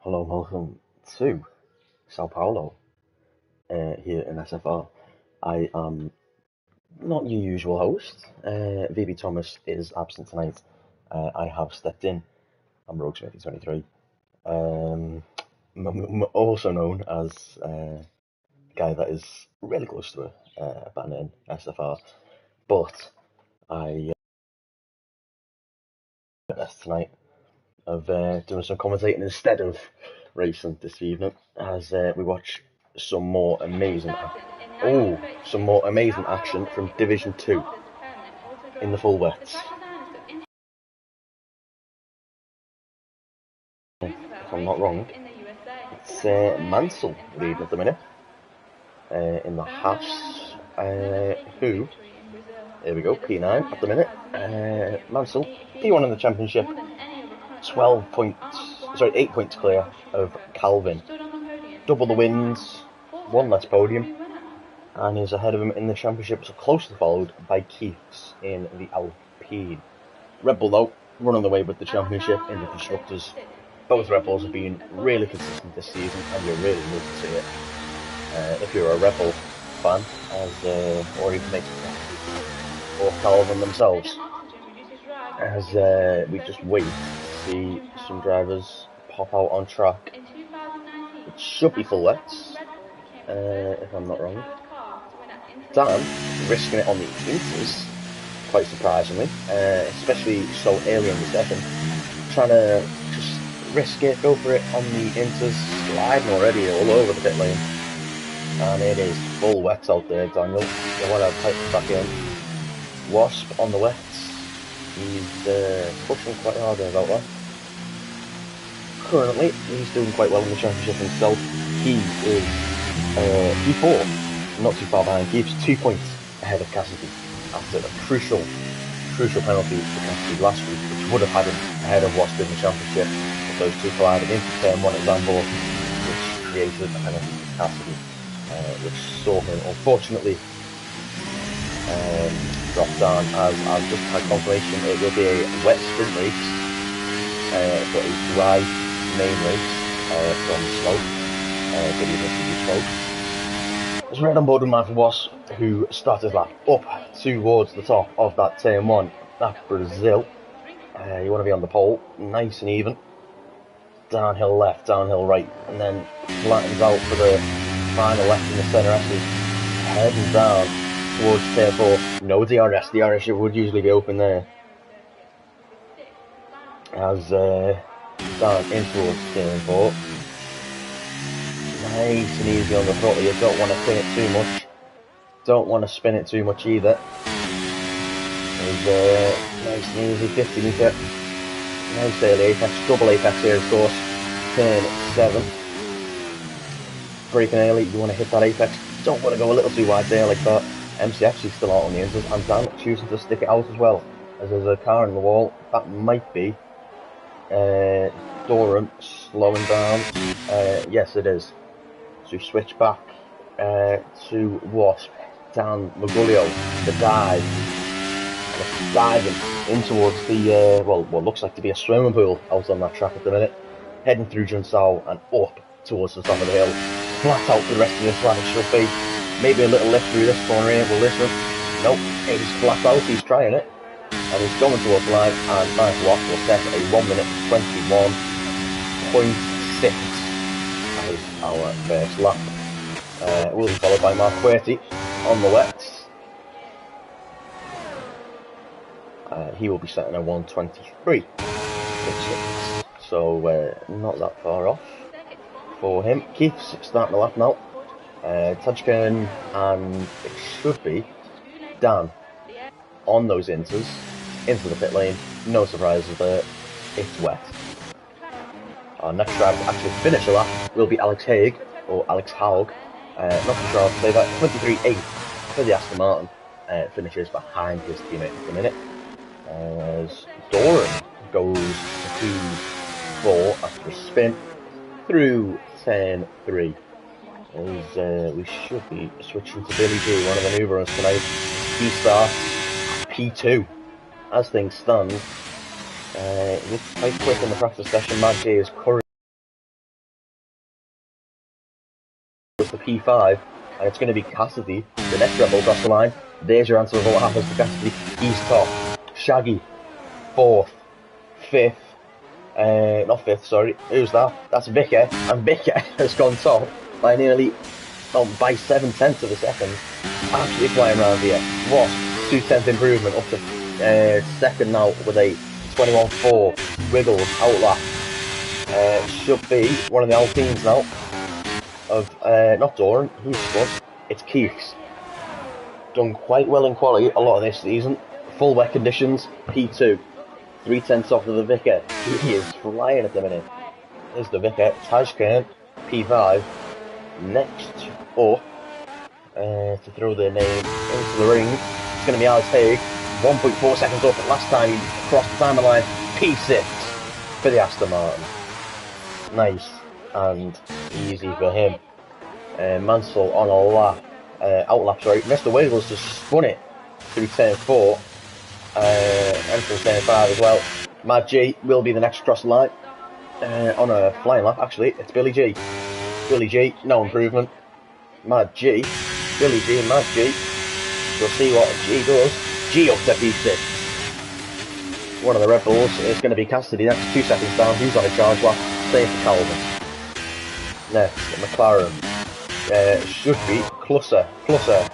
Hello, welcome to Sao Paulo here in SFR. I am not your usual host. VB Thomas is absent tonight. I have stepped in. I'm Rogue Smithy 23. Also known as a guy that is really close to a banner in SFR. But I best tonight of doing some commentating instead of racing this evening as we watch some more amazing action from Division 2 in the full wets. If I'm not wrong, it's Mansell leading at the minute in the Haas, who, here we go, P9 at the minute, Mansell, P1 in the championship, 8 points clear of Calvin, double the wins, one less podium, and is ahead of him in the championship, so closely followed by Keiths in the Alpine. Red Bull, though, running away with the championship in the constructors. Both Red Bulls have been really consistent this season, and you really need to see it. If you're a Red Bull fan, or even makes or Calvin themselves, as we just wait to see some drivers pop out on track. It should be full wets, if I'm not wrong. Dan risking it on the inters, quite surprisingly, especially so early in the session, trying to just risk it, go for it on the inters, sliding already all over the pit lane, and it is full wets out there. Daniel, you want to pipe back in. Wasp on the wets, he's pushing quite hard about that. Currently, he's doing quite well in the championship himself. He is P4. Not too far behind. Keeps 2 points ahead of Cassidy after a crucial penalty for Cassidy last week, which would have had him ahead of Wasp in the championship. But those two collided into turn one at Zandvoort, which created a penalty for Cassidy, which saw him unfortunately drop down. As I've just had confirmation, it will be a wet sprint race, but a dry main race from Smoke. Good evening to you, Smoke. It's right on board with Michael Wasp, who started lap up towards the top of that turn one at Brazil. You want to be on the pole, nice and even. Downhill left, downhill right, and then flattens out for the final left in the centre S's, heading down towards turn 4. No DRS, DRS would usually be open there. As down in towards turn 4. Nice and easy on the throttle. You don't want to spin it too much. Don't want to spin it too much either. There's nice and easy 50 metre. Nice early apex, double apex here of course. Turn 7. Braking early, you want to hit that apex. Don't want to go a little too wide there like that. MCF's still out on the inters, and Dan choosing to stick it out as well. As there's a car in the wall. That might be Doran slowing down. Yes, it is. So we switch back to Wasp. Dan Magulio, the dive. And diving in towards the, what looks like to be a swimming pool out on that track at the minute. Heading through Junsao and up towards the top of the hill. Flat out for the rest of this lap, it should be. Maybe a little lift through this corner here, will this one? Nope, it is flat out, he's trying it. And he's going towards the line, and Michael Wasp will set a 1 minute 21.6 as our first lap. It will be followed by Mark Querty on the wets. He will be setting a 1:23.6, so not that far off for him. Keith's starting the lap now. Tajkan and it should be Dan on those inters into the pit lane. No surprises there. It's wet. Our next driver to actually finish the lap will be Alex Haig or Alex Haug. Not too sure how to say that. 23.8 for the Aston Martin. Finishes behind his teammate at the minute. As Doran goes to 2-4 after a spin through turn 3. As we should be switching to Billy G, one of the new runners tonight. He starts P2. As things stand, it looks quite quick in the practice session. Matt G is currently to P5, and it's going to be Cassidy, the next rebel across the line. There's your answer of what happens to Cassidy. He's top. Shaggy, 4th. 5th. Not 5th, sorry. Who's that? That's Vicker, and Vicker has gone top by by 7/10 of a second. Absolutely flying around here. Ross, 2/10 improvement, up to 2nd now with a 21.4. Wiggles, outlap. Should be one of the Alpines now. Of not Doran, he's good. It's Keiths. Done quite well in quality a lot of this season. Full wet conditions, P2. 3/10 off of the Vicar. He is flying at the minute. There's the Vicar. Tashkent, P5. Next up, to throw their name into the ring, it's going to be Alex Haig. 1.4 seconds up. Last time he crossed the timer line, P6 for the Aston Martin. Nice and easy for him. Mansell on a lap, outlap, sorry. Mr. Wiggles just spun it through turn 4. Entrance turn 5 as well. Mad G will be the next across the line. On a flying lap, actually, it's Billy G. Billy G, no improvement. Mad G, Billy G and Mad G. We'll see what G does. G up to P6. One of the Red Bulls is going to be Cassidy. Next 2 seconds down. Who's on a charge lap? Same for Calvin. Next, McLaren. Should be Clusser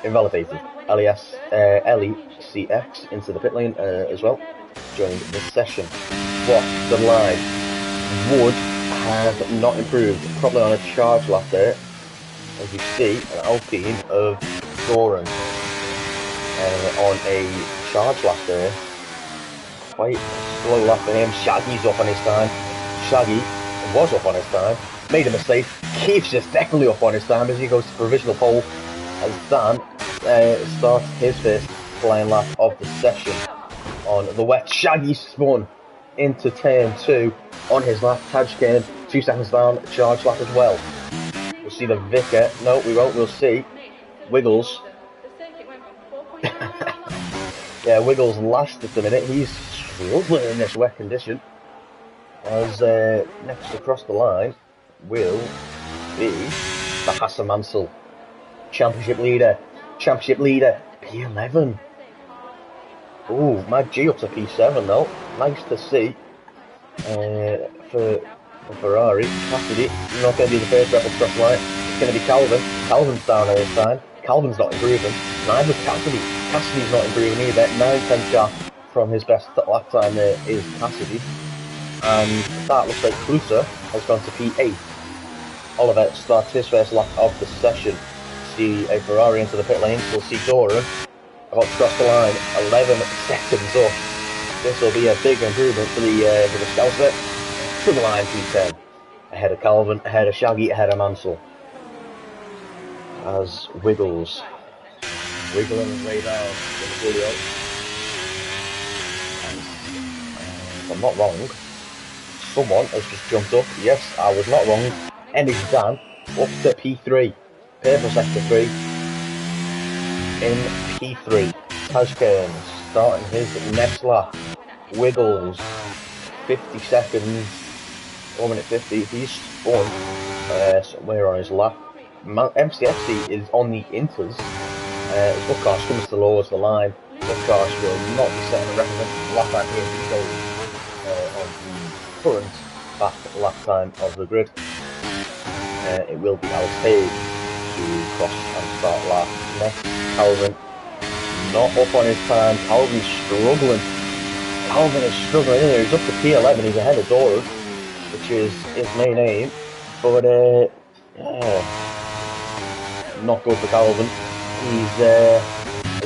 invalidated. LECX into the pit lane as well. During this session. But the line would have not improved. Probably on a charge lap there. As you see, an Alpine of Doran on a charge lap there. Quite a slow lap for him. Shaggy's up on his time. Shaggy was up on his time. Made a mistake. Keith's just definitely up on his time as he goes to provisional pole. As Dan starts his first flying lap of the session on the wet. Shaggy spun into turn 2 on his lap. Tadgkane 2 seconds down, charge lap as well. We'll see the Vicar. No, we won't. We'll see Wiggles. Yeah, Wiggles last at the minute. He's struggling in this wet condition. As next across the line will be the Hassan Mansell. Championship leader, P11. Oh, Mad G up to P7 though. Nice to see. For Ferrari, Cassidy, not going to be the first rebel across the line. It's going to be Calvin. Calvin's down at this time. Calvin's not improving. Neither is Cassidy. Cassidy's not improving either. 9/10 gap from his best lap time there is Cassidy. And that looks like Clusser has gone to P8. Oliver starts his first lap of the session. See a Ferrari into the pit lane. We'll see Doran about to cross the line. 11 seconds up. This will be a big improvement for the Scouser. To the line, P10. Ahead of Calvin, ahead of Shaggy, ahead of Mansell. As Wiggles wiggling his way down in the Julio. And if I'm not wrong, someone has just jumped up. Yes, I was not wrong. Energy Dan up to P3. Purple sector 3 in P3. Tashkane starting his next lap. Wiggles 50 seconds, 1 minute 50. He's spun somewhere on his lap. MCFC is on the inters. As Buckarsh comes towards the line, Buckarsh will not be setting a representative lap out here if he goes on the current back lap time of the grid. It will be Alex Haig to cross and start lap. Next, Calvin, not up on his time. Calvin's struggling. Calvin is struggling here. He's up to P11. He's ahead of Doran, which is his main aim. But not good for Calvin. He's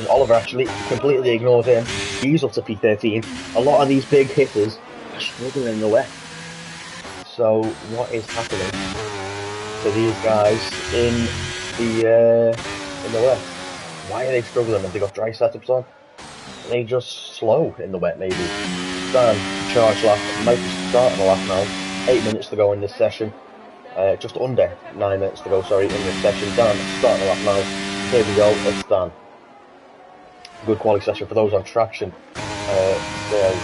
Oliver actually completely ignores him. He's up to P13. A lot of these big hitters are struggling in the wet. So what is happening to these guys in the wet? Why are they struggling? Have they got dry setups on? Are they just slow in the wet maybe? Dan, charge lap, might be starting a lap now. 8 minutes to go in this session. Just under 9 minutes to go, sorry, in this session. Dan, starting a lap now. Here we go, it's Dan. Good quality session for those on traction. There's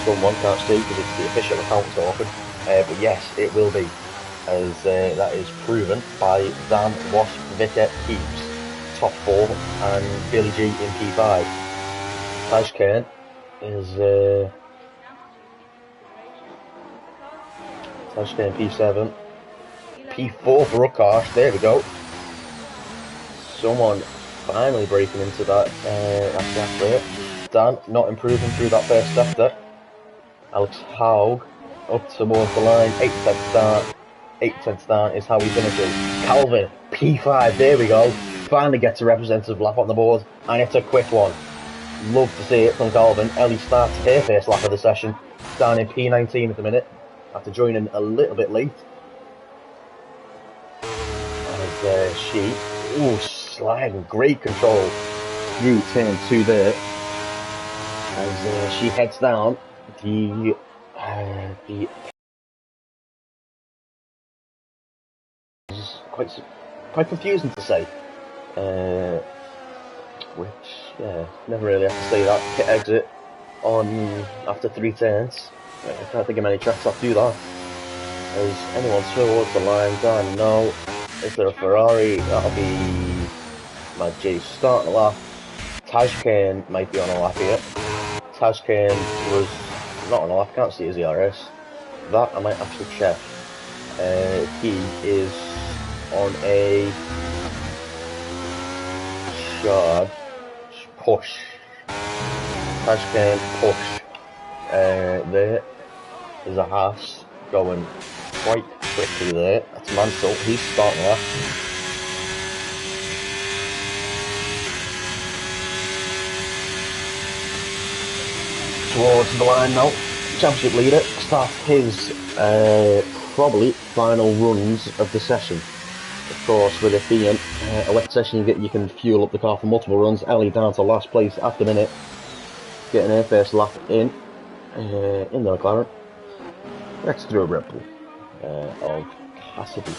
someone can't see because it's the official account talking. But yes, it will be as that is proven by Dan Wasp Vicker Keeps, top 4, and Billy G in P5. Taj Kane is Taj Kane P7, P4 for Rukash, there we go. Someone finally breaking into that gap there. Dan not improving through that first sector. Alex Haug up towards the line, 8th start. 8th start is how he finishes. Calvin, P5, there we go. Finally gets a representative lap on the board, and it's a quick one. Love to see it from Calvin. Ellie starts her first lap of the session, down in P19 at the minute, after joining a little bit late. As she, sliding, great control through turn 2 there. As she heads down the quite confusing to say, which never really have to say that. Pit exit on after 3 turns. I can't think of many tracks that do that. Is anyone towards the line? Dan, no. Is there a Ferrari? That'll be my G starting a lap. Taj Kane might be on a lap here. Taj Kane was not on a lap, can't see his ERS. That I might actually check. He is on a shard push. Taj Kane push. There is a Haas going quite quickly there. That's Mansell, he's starting that. Towards the line now. Championship leader starts his probably final runs of the session. Of course, with it being a wet session, you can fuel up the car for multiple runs. Ellie down to last place at the minute, getting her first lap in the McLaren. Next through a Red Bull of Cassidy,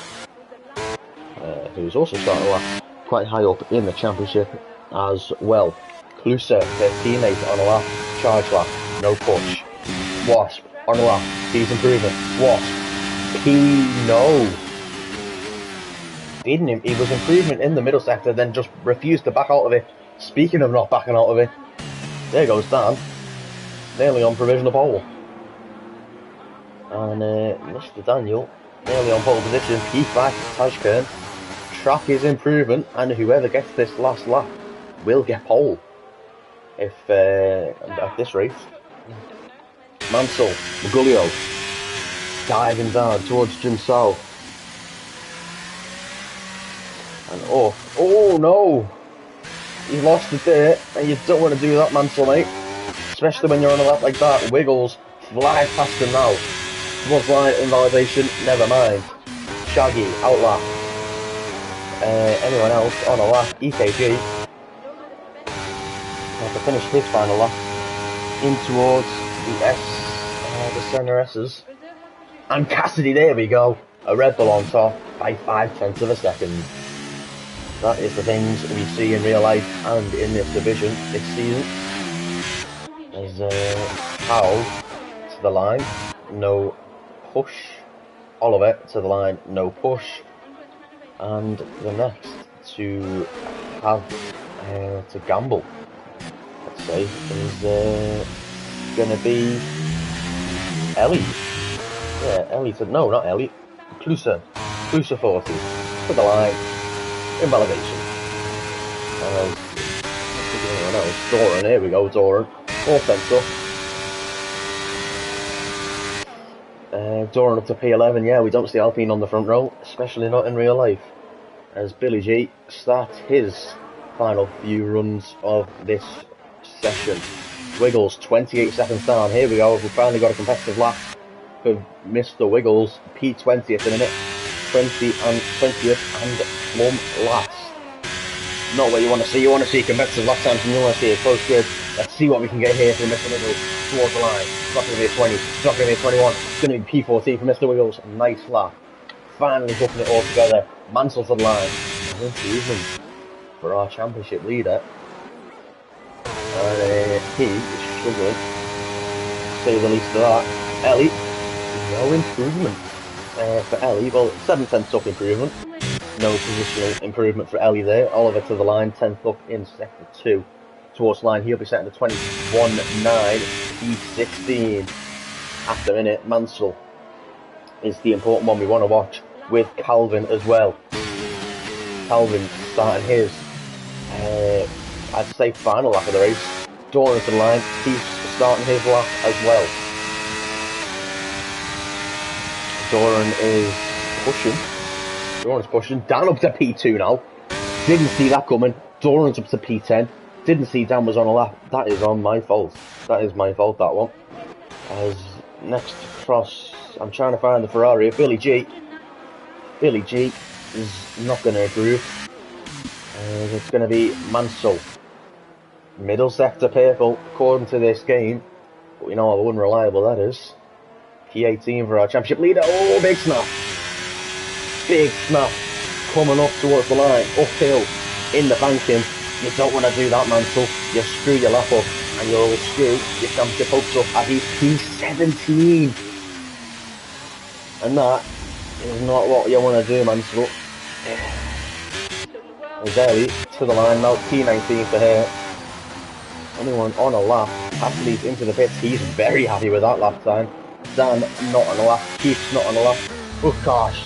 who's also starting a lap quite high up in the championship as well. Kluser, their teammate, on a lap, charge lap, no push. Wasp on a lap, he's improving. Wasp, no. Didn't him? He was improving in the middle sector, then just refused to back out of it. Speaking of not backing out of it, there goes Dan, nearly on provisional pole. And Mr. Daniel, nearly on pole position, P5 Taj Kane. Track is improving, and whoever gets this last lap will get pole. If at this race. Mansell, Magulio, diving down towards Jim South. And oh no! He lost it there, and you don't want to do that, Mansell, mate. Especially when you're on a lap like that. Wiggles, fly past him now. Towards line, invalidation, never mind. Shaggy, out lap. Anyone else on a lap, EKG. To finish his final lap in towards the centre S's, and Cassidy, there we go, a Red Bull on top by 0.5 of a second. That is the things we see in real life and in this division this season. As Howell to the line, no push. Oliver to the line, no push. And the next to have to gamble, let's say, is gonna be Ellie. Yeah, Ellie to, no, not Ellie. Kluser 40 to the line. Invalidation. Anyone else? Doran, here we go, Doran. All fence up. Doran up to P11, yeah, we don't see Alpine on the front row, especially not in real life. As Billy G starts his final few runs of this session. Wiggles, 28 seconds down, here we go, we've finally got a competitive lap for Mr. Wiggles, P20 at the minute, 20th and plumb last. Not what you want to see competitive lap times, and you want to see a close grid. Let's see what we can get here from Mr. Wiggles towards the line. It's not going to be a 20, it's not going to be a 21, it's going to be P14 for Mr. Wiggles. Nice lap. Finally hooking it all together. Mansell to the line. Improvement for our championship leader. And he is struggling, to say the least of that. Ellie, no improvement. For Ellie, well, 7/10 up improvement. No positional improvement for Ellie there. Oliver to the line, 10th up in sector 2. Towards the line, he'll be setting the 21.9, P16. After a minute, Mansell is the important one we want to watch, with Calvin as well. Calvin starting his, I'd say, final lap of the race. Doran to the line, he's starting his lap as well. Doran is pushing. Doran's pushing. Dan up to P2 now. Didn't see that coming. Doran's up to P10. Didn't see Dan was on a lap. That is on my fault. That is my fault, that one. As next across, I'm trying to find the Ferrari of Billy G. Billy G is not going to improve. It's going to be Mansell. Middle sector purple, according to this game. But we know how unreliable that is. P18 for our championship leader. Oh, big snap. Big snap. Coming up towards the line. Uphill. In the banking. You don't want to do that, Mansell. You screw your lap up. And you'll screw your championship hopes up. As he's P17. And that is not what you want to do, Mansell. Ellie to the line now. P19 for her. Anyone on a lap after he's into the pits, he's very happy with that lap time. Dan not on a lap, Keith's not on a lap. Oh gosh,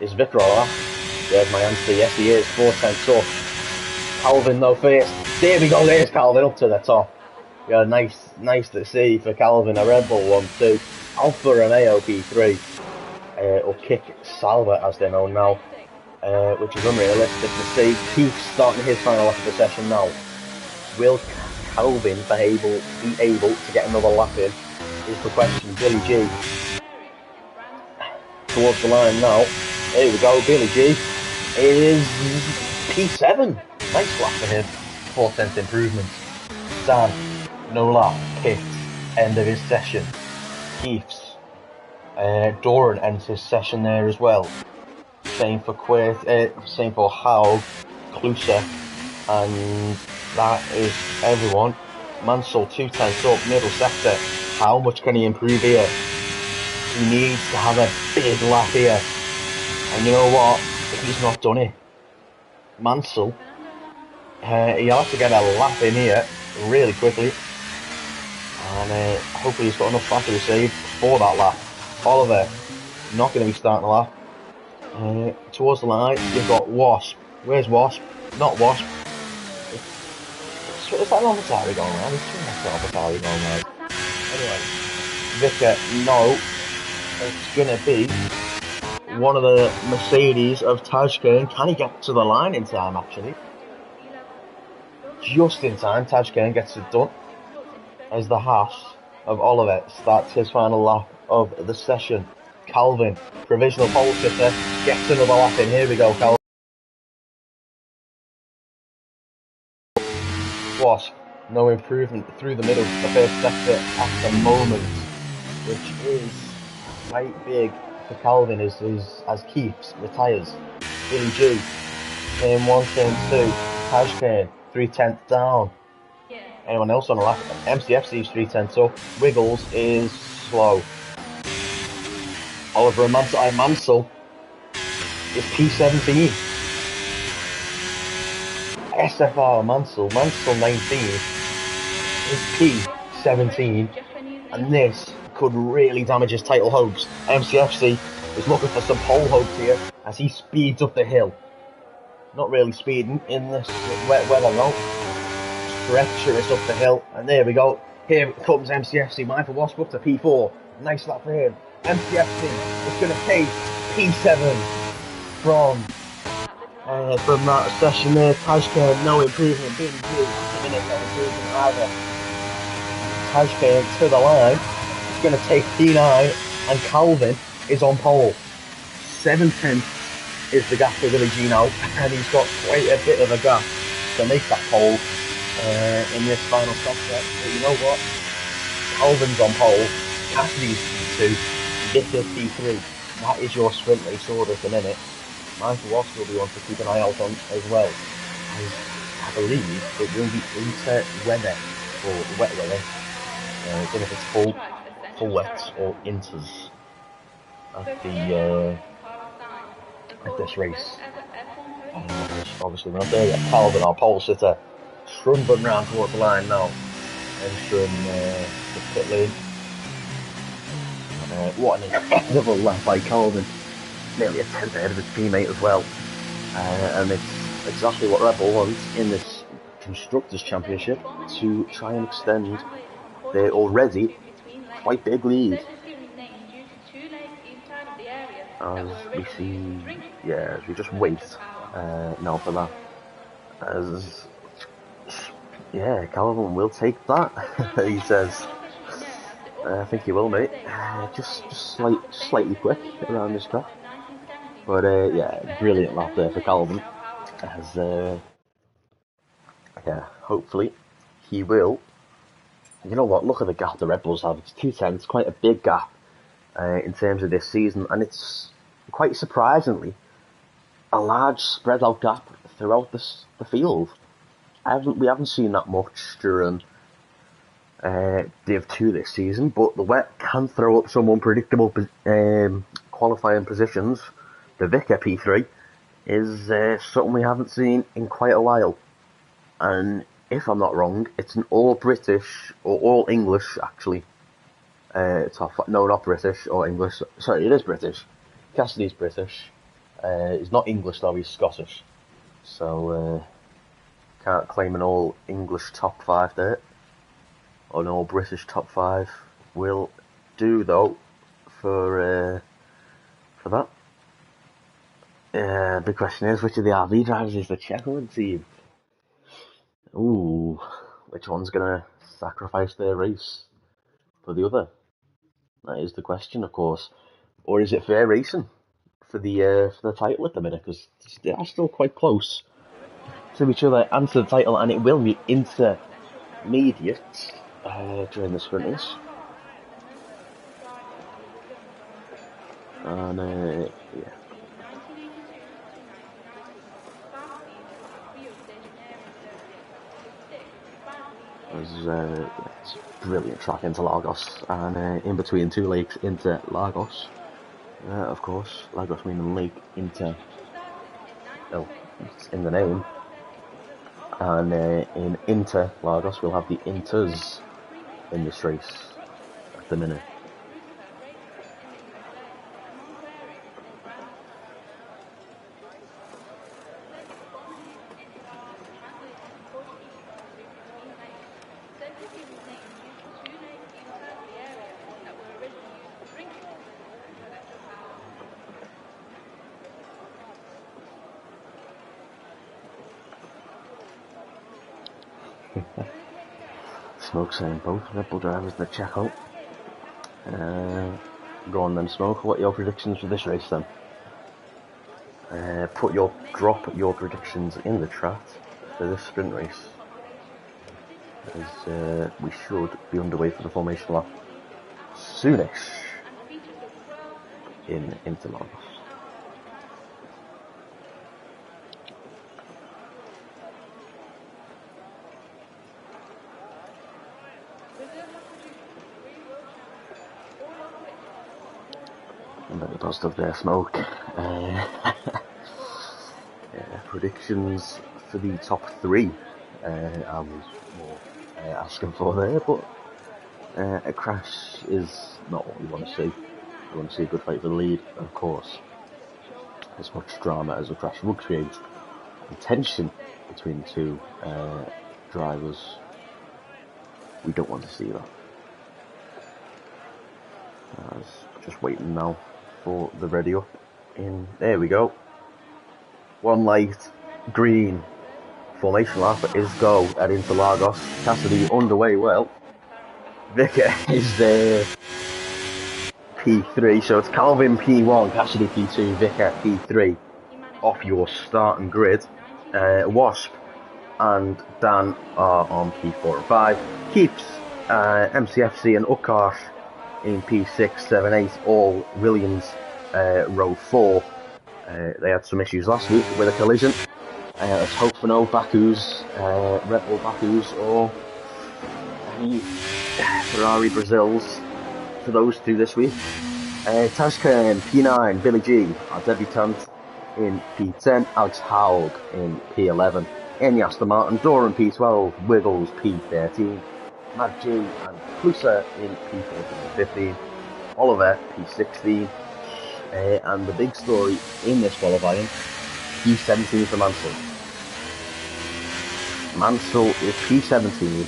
is Vicar on a lap? There's my answer, yes he is, 4/10 up. Calvin though first, there we go, there's Calvin up to the top. Yeah, nice to see for Calvin, a Red Bull 1-2. Alfa Romeo P3, or Kick Salva as they're known now, which is unrealistic to see. Keith's starting his final lap of the session now. Will Calvin be able to get another lap in is the question. Billy G towards the line now. Here we go, Billy G is P7. Nice lap for him. 4/10 improvement. Dan, no lap, pit, end of his session. Keith's. Doran ends his session there as well. Same for same for Haug, Kluser, and that is everyone. Mansell 2/10 up, middle sector. How much can he improve here? He needs to have a big lap here. And you know what? He's not done it. Mansell, he'll have to get a lap in here really quickly. And hopefully he's got enough battery saved for that lap. Oliver, not going to be starting a lap. Towards the line, you've got Wasp. Where's Wasp? Not Wasp. Is that an Alvatari going around? It's an Alvatari going around. Anyway, Vicar, no. It's going to be one of the Mercedes of Tashkent. Can he get to the line in time, actually? Just in time, Tashkent gets it done. As the Haas of Oliver starts his final lap of the session. Calvin, provisional pole sitter, gets another lap in. Here we go, Calvin. Wasp, no improvement through the middle, the first sector at the moment, which is quite big for Calvin as Keith's retires. Billy G, turn 1, turn 2, Tashkent, 3/10 down. Anyone else on the lap? MCFC's 3/10 up. Wiggles is slow. Oliver and Mansell is P17. SFR Mansell 19 is P17, and this could really damage his title hopes. MCFC is looking for some pole hopes here as he speeds up the hill. Not really speeding in this wet weather though. Treacherous up the hill, and there we go. Here comes MCFC, mindful Wasp up to P4. Nice lap for him. MCFC is going to take P7 from that session there. Tashkent, no improvement. Billy G, no improvement either. Tashkent to the line. It's going to take P9, and Calvin is on pole. 7/10 is the gap for Billy G now, and he's got quite a bit of a gap to make that pole in this final stop set. But you know what? Calvin's on pole, Cassidy's P2, Vicker P3. That is your sprint race order at the minute. Michael Wasp will be one to keep an eye out on as well. I believe it will be inter-weather, or wet weather. I don't know if it's full wet or inters. at this race. Obviously, we're not there yet. Calvin, our pole sitter, trundling round towards the line now, entering the pit lane. What an incredible lap by Calvin, nearly a tenth ahead of his teammate as well. And it's exactly what Red Bull wants in this Constructors' Championship, to try and extend their already quite big lead. As we see, as we just wait now for that. As Calvin will take that. He says, I think he will, mate. Just slightly quick around this track. But brilliant lap there for Calvin. As hopefully he will. You know what? Look at the gap the Red Bulls have. It's 2 tenths, quite a big gap in terms of this season, and it's quite surprisingly a large spread out gap throughout the field. We haven't seen that much during Div 2 this season, but the wet can throw up some unpredictable qualifying positions. The Vicar P3 is something we haven't seen in quite a while, and if I'm not wrong, it's an all British or all English actually. No, not British or English. Sorry, it is British. Cassidy's British. He's not English though, he's Scottish. So can't claim an all English top 5 there. Or an all British top 5 will do though for that. The question is, which of the RV drivers is the Checkerwood team? Ooh, which one's gonna sacrifice their race for the other? That is the question, of course. Or is it fair racing for the title at the minute? Because they are still quite close to each other and to the title, and it will be intermediate during the sprint race. And it's a brilliant track into Lagos, and in between 2 lakes into Lagos. Of course, Lagos meaning Lake Inter. Oh, it's in the name. And in Inter Lagos, we'll have the Inters in this race at the minute. Smoke saying both Red Bull drivers in the checkout. Go on then, Smoke. What are your predictions for this race then? Drop your predictions in the chat for this sprint race, as we should be underway for the formation lap soonish in Interlagos. Very positive there, Smoke. Predictions for the top 3. I was more asking for there, but a crash is not what we want to see. We want to see a good fight for the lead, of course. As much drama as a crash would create, and tension between the 2 drivers, we don't want to see that. Just waiting now for the ready up there we go. 1 light green formation lap is go at Interlagos. Cassidy underway well. Vicar is there. P3, so it's Calvin P1, Cassidy P2, Vicar P3 off your starting grid. Wasp and Dan are on P4 and 5. Keeps MCFC and Utkarsh in P6, 7, 8, all Williams row 4. They had some issues last week with a collision. Let's hope for no Bakus, Red Bull Bakus, or any Ferrari Brazils for those 2 this week. Tashka in P9, Billy G, our debutant in P10, Alex Haug in P11, Enya Aston Martin, Doran P12, Wiggles P13, Matt G and Kluser in P14 and 15, Oliver P16, and the big story in this qualifying, P17 for Mansell. Mansell is P17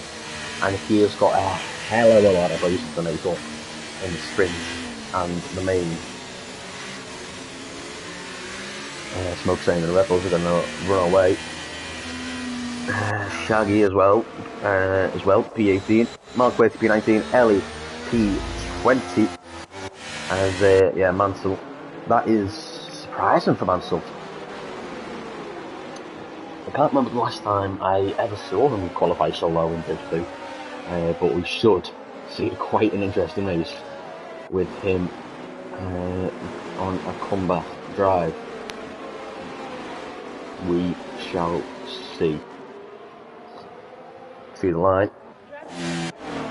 and he has got a hell of a lot of races to make up in the sprint and the main. Smoke saying the Red Bulls are going to run away. Shaggy as well, P18, Mark Waite P19, Ellie P20, and yeah, Mansell. That is surprising for Mansell. I can't remember the last time I ever saw him qualify so low in Div 2, but we should see quite an interesting race with him on a comeback drive. We shall see. Through the line.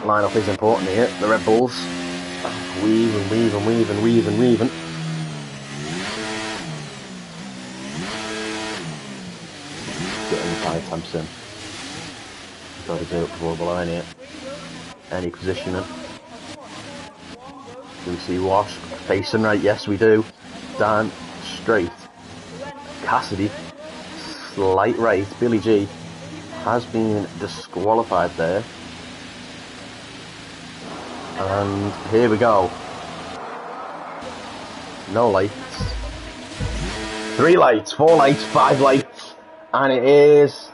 Line-up is important here. The Red Bulls weave and weave and weave and weave and weaving. Getting the 5 temps in. Got to do it before the line here. Any positioning. Do we see Wasp facing right? Yes, we do. Dan straight. Cassidy slight right. Billy G has been disqualified there. And here we go. No lights. 3 lights, 4 lights, 5 lights. And it is...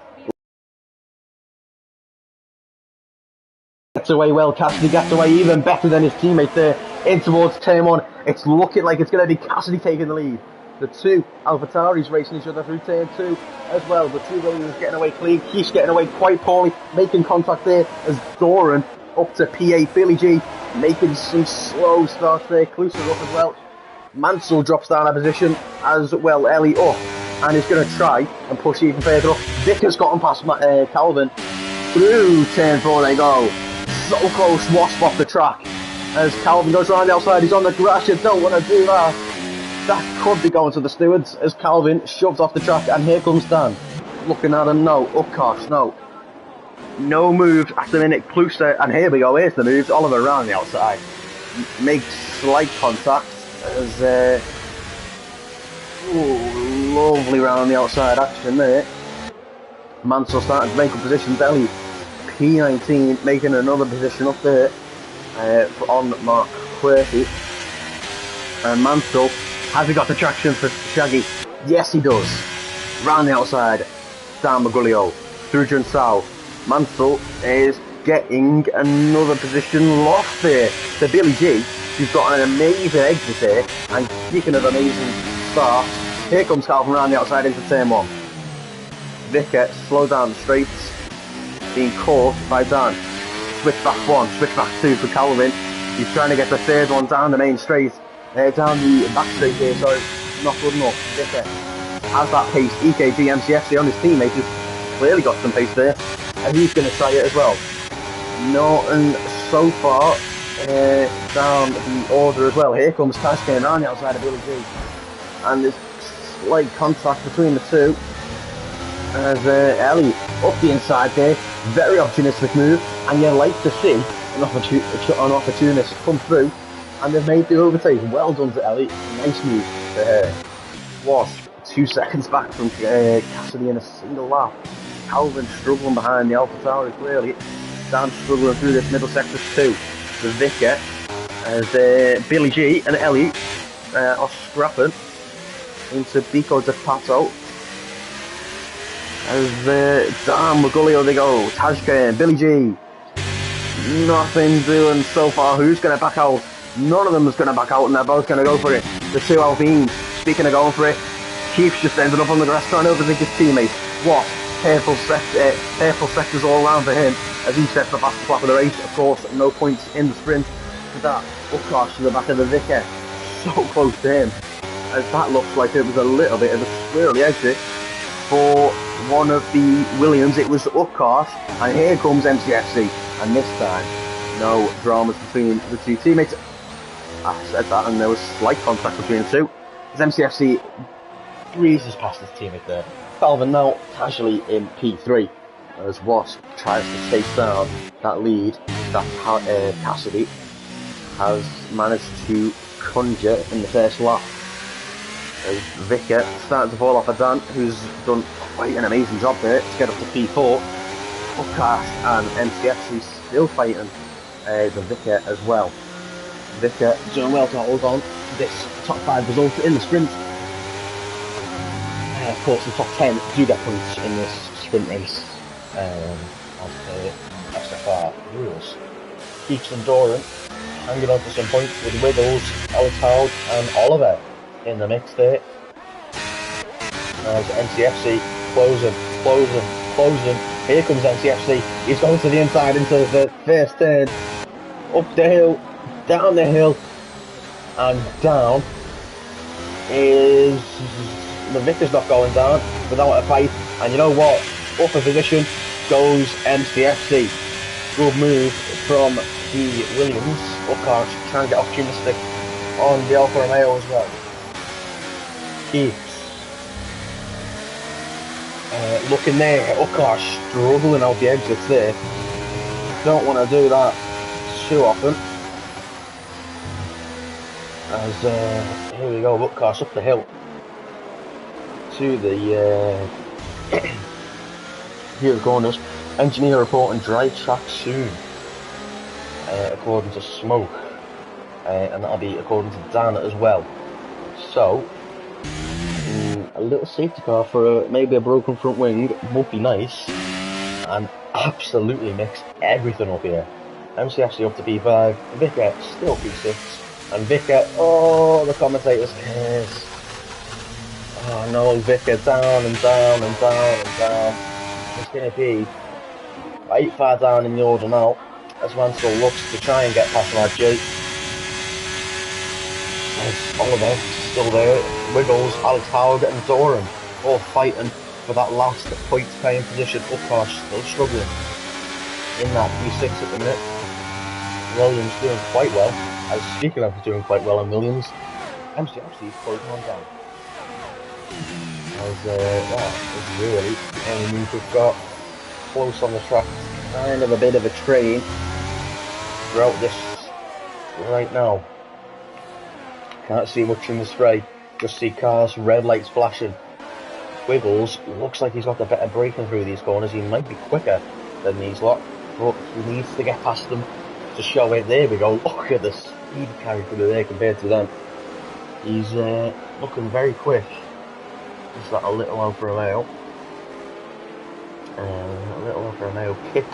Gets away well. Cassidy gets away even better than his teammate there. In towards turn 1. It's looking like it's going to be Cassidy taking the lead. The 2 AlphaTauris racing each other through turn 2 as well. The 2 Williams getting away clean. He's getting away quite poorly, making contact there as Doran up to P8. Billy G making some slow starts there. Kluser up as well. Mansell drops down a position as well. Ellie up and he's going to try and push even further up. Vickers got him past Calvin. Through turn 4 they go. So close, Wasp off the track. As Calvin goes around the outside, he's on the grass. You don't want to do that. That could be going to the stewards as Calvin shoves off the track, and here comes Dan. Looking at him, no. Upcast, no. No moves at the minute. Kluser, and here we go, here's the moves. Oliver around the outside. Makes slight contact as, lovely round the outside action there. Mansell starting to make up positions. Ellie, P19, making another position up there on Mark Quirky. And Mansell, has he got the traction for Shaggy? Yes, he does. Round the outside, Dan Magulio, through Junsao. Mansell is getting another position lost there to Billy G, who's got an amazing exit there. And speaking of amazing start, here comes Calvin round the outside into turn 1. Vicker, slow down the straights, being caught by Dan. Switch back 1, switch back 2 for Calvin. He's trying to get the third one down the main straight. Down the back straight here, so not good enough. Vicker has that pace. EKG, MCFC on his teammate has clearly got some pace there, and he's going to try it as well. Norton so far down the order as well. Here comes Tashkent around the outside of Billy G, and there's slight contact between the two as Ellie up the inside there. Very opportunistic move, and you like to see an opportunist come through. And they've made the overtake. Well done to Ellie. Nice move to her. Wasp 2 seconds back from Cassidy in a single lap. Calvin struggling behind the AlphaTauri clearly. Dan struggling through this middle sector too. The Vicker as Billy G and Ellie are scrapping into Bico de Pato. As Dan Magulio they go. Tajka and Billy G. Nothing doing so far. Who's going to back out? None of them is going to back out, and they're both going to go for it. The 2 Alpines, speaking of going for it, Keith's just ended up on the grass trying to overtake his teammate. What? Careful sectors all around for him as he sets the fastest lap of the race. Of course, no points in the sprint for that. Upcast to the back of the Vicker. So close to him. As that looks like it was a little bit of a squirrely exit for one of the Williams. It was Upcast, and here comes MCFC. And this time, no dramas between the two teammates. I said that, and there was slight contact between the two. As MCFC breezes past his teammate there. Calvin now casually in P3 as Wasp tries to chase down that lead that Cassidy has managed to conjure in the first lap. As Vicker starting to fall off of Dan, who's done quite an amazing job there to get up to P4. Upcast and MCFC still fighting the Vicker as well. Vicker doing well to hold on to this top 5 result in the sprint. Of course, the top 10 do get points in this sprint race as per SFR rules. Keeks and Doran hanging on to some points with Wiggles, Alex Howard and Oliver in the mix there. As NCFC closing. Here comes NCFC. He's going to the inside into the first turn. Up the hill, down the hill, and down is the Victor's not going down without a fight. And you know what? Up a position goes MCFC. Good move from the Williams. Upcart trying to get opportunistic on the Alfa Romeo as well. Keeps looking there. Upcart struggling out the exits there. Don't want to do that too often. As here we go, Upcart up the hill to the here the corners. Engineer reporting dry track soon, according to Smoke, and that'll be according to Dan as well. So a little safety car for maybe a broken front wing would be nice, and absolutely mixed everything up here. MCFC up to P5, Vicker still P6, and Vicker, oh, the commentators cares. Oh no, Vicker down and down and down and down. It's going to be right far down in the order now, as Mansell looks to try and get past Radji. As Oliver still there, Wiggles, Alex Howard and Doran all fighting for that last point paying position. Upcart still struggling in that P6 at the minute. Williams doing quite well. As speaking of doing quite well in Williams, MCFC is closing on down. As that is really the only move we've got. Close on the track, kind of a bit of a train throughout this right now. Can't see much in the spray, just see cars, red lights flashing. Wiggles looks like he's got the better braking through these corners. He might be quicker than these lot, but he needs to get past them to show it. There we go, look at the speed carry through there compared to them. He's looking very quick. Just that a little Alfa Romeo. A little Alfa Romeo kit.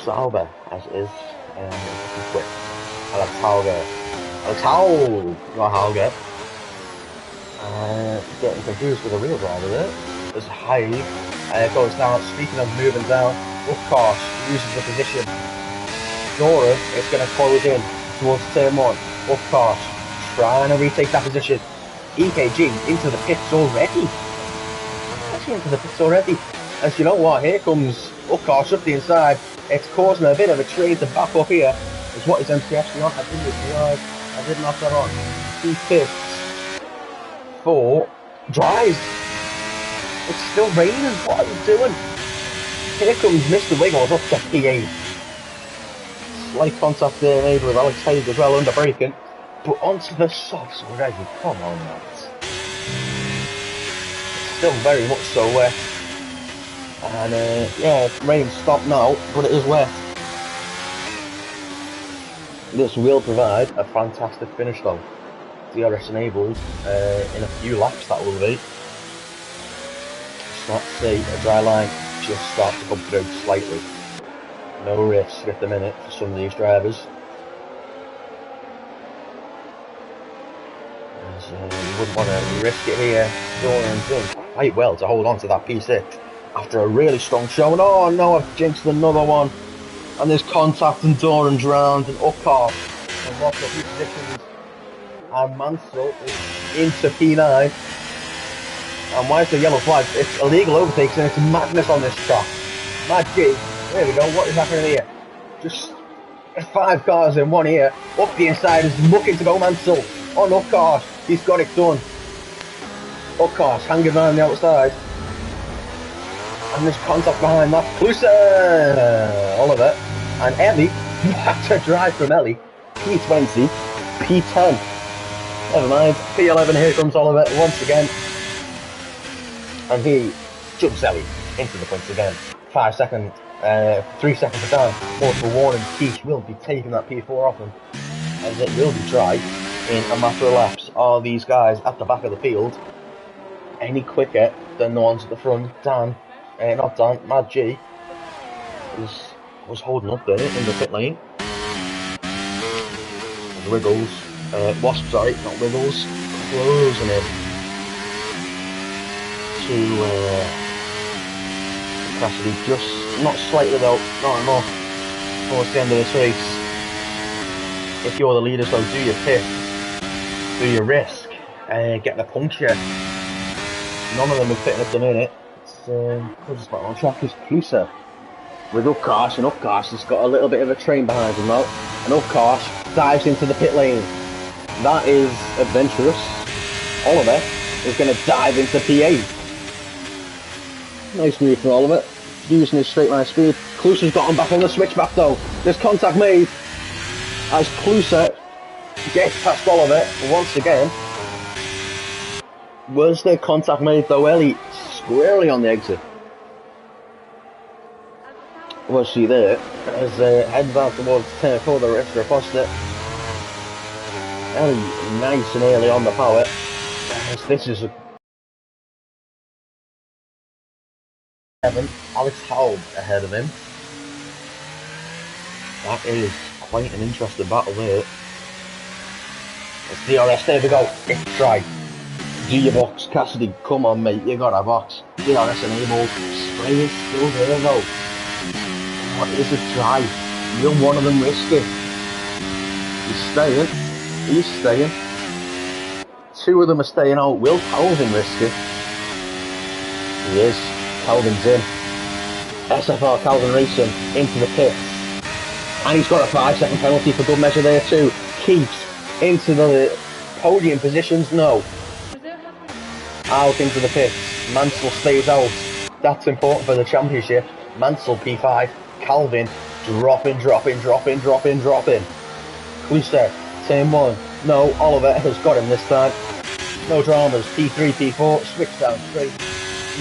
Sauber, as it is, looking quick. Alex Howard, not Hauger. Getting confused with the real driver there. There's Hyde. Goes down, speaking of moving down, Upcart uses the position. Doran is going to close in towards turn 1. Upcart trying to retake that position. EKG into the pits already. Actually into the pits already. As you know what, here comes Upcart up the inside. It's causing a bit of a train to back up here. Is what is MCFC on? I didn't realise. I did knock that on. 2 pits. 4 drives. It's still raining. What are you doing? Here comes Mr. Wiggles up to P8. Slight contact there made with Alex Hayes as well under braking. But onto the softs already. Come on, lads. Still very much so wet. And yeah, rain stopped now, but it is wet. This will provide a fantastic finish though. DRS enabled in a few laps, that will be. Start to see a dry line just start to come through slightly. No risk at the minute for some of these drivers. As, you wouldn't want to risk it here. Doran's done quite well to hold on to that P6 after a really strong show. And oh no, I've jinxed another one. And there's contact and Doran's round and Upcart and lots of positions. And Mansell is into P9. And why is the yellow flag? It's illegal overtakes and it's madness on this track. Mad G. There we go. What is happening here? Just There's 5 cars in one here. Up the inside is looking to go Mansell. On Upcars, he's got it done. Upcars hanging around the outside. And there's contact behind that. Closer! Oliver. And Ellie. What a drive from Ellie. P20. P10. Never mind. P11, here comes Oliver once again. And he jumps Ellie into the points again. 3 seconds of time. Multiple warning. Keith will be taking that P4 off him. As it will be dry in a matter of laps. Are these guys at the back of the field any quicker than the ones at the front? Not Dan, Mad G was holding up there in the pit lane. Wiggles, Wasp, sorry, not Wiggles, closing in to Cassidy, just not slightly though, not enough towards the end of this race. If you're the leaders though, do your pit, do your risk, getting a puncture. None of them are pitting at the minute. It's back on track is Closer with Upcars, and Upcars has got a little bit of a train behind him now, and Upcars dives into the pit lane. That is adventurous. Oliver is going to dive into P8. Nice move from Oliver, using his straight line speed. Closer's got him back on the switchback though. There's contact made as Closer gets past Oliver once again. Was there contact made though? Ellie squarely on the exit. Was she there? As heads out towards turn 4, the rest are past it. Ellie nice and early on the power. As this is a 7. Alex Howell ahead of him. That is quite an interesting battle there. It's DRS, there we go. It's try. Do your box, Cassidy, come on mate, you got a box. DRS enabled, spray is still there though. What is a try? You're one of them risky. He's staying. 2 of them are staying out. Will Calvin risk it? He is. Calvin's in. SFR Calvin Racing into the pit. And he's got a 5-second penalty for good measure there too. Keeps into the podium positions, no. Out into the pits. Mansell stays out. That's important for the championship. Mansell P5. Calvin dropping. Closer, turn 1. No, Oliver has got him this time. No dramas. P3, P4, switch down straight.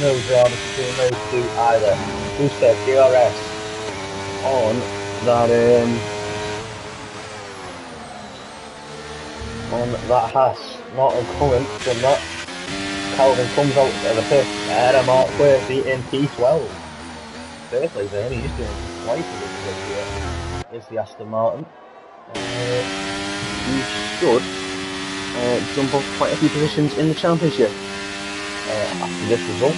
No dramas between those two either. Closer, DRS on that Haas. Not a comment from that. Calvin comes out of the pit ahead of Mark Quirky in P12. Fairly then, he's doing quite a good job here. Here's the Aston Martin. He should jump up quite a few positions in the championship after this result.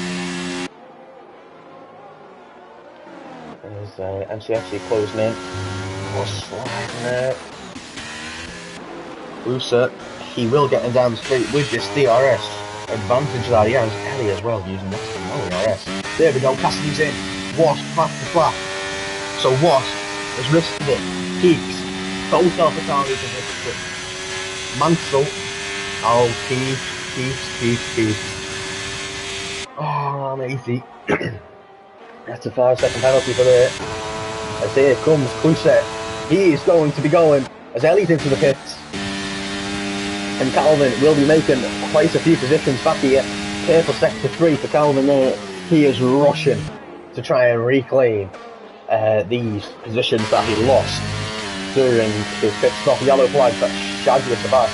There's MCFC closing in. More sliding there. Closer, he will get him down the straight with this DRS advantage that he has. Ellie as well using next to no DRS. There we go, Cassidy's in. Wasp, flat to flat. So Wasp has risked it. Keeps. Both AlphaTauri positions. Mansell. Oh, Keeps. Oh, I'm easy. That's a 5-second penalty for there. As here comes Closer. He is going to be going as Ellie's into the pits. And Calvin will be making quite a few positions back here. Careful sector 3 for Calvin there. He is rushing to try and reclaim these positions that he lost during his pit stop. Yellow flag, that's shaggy at the back.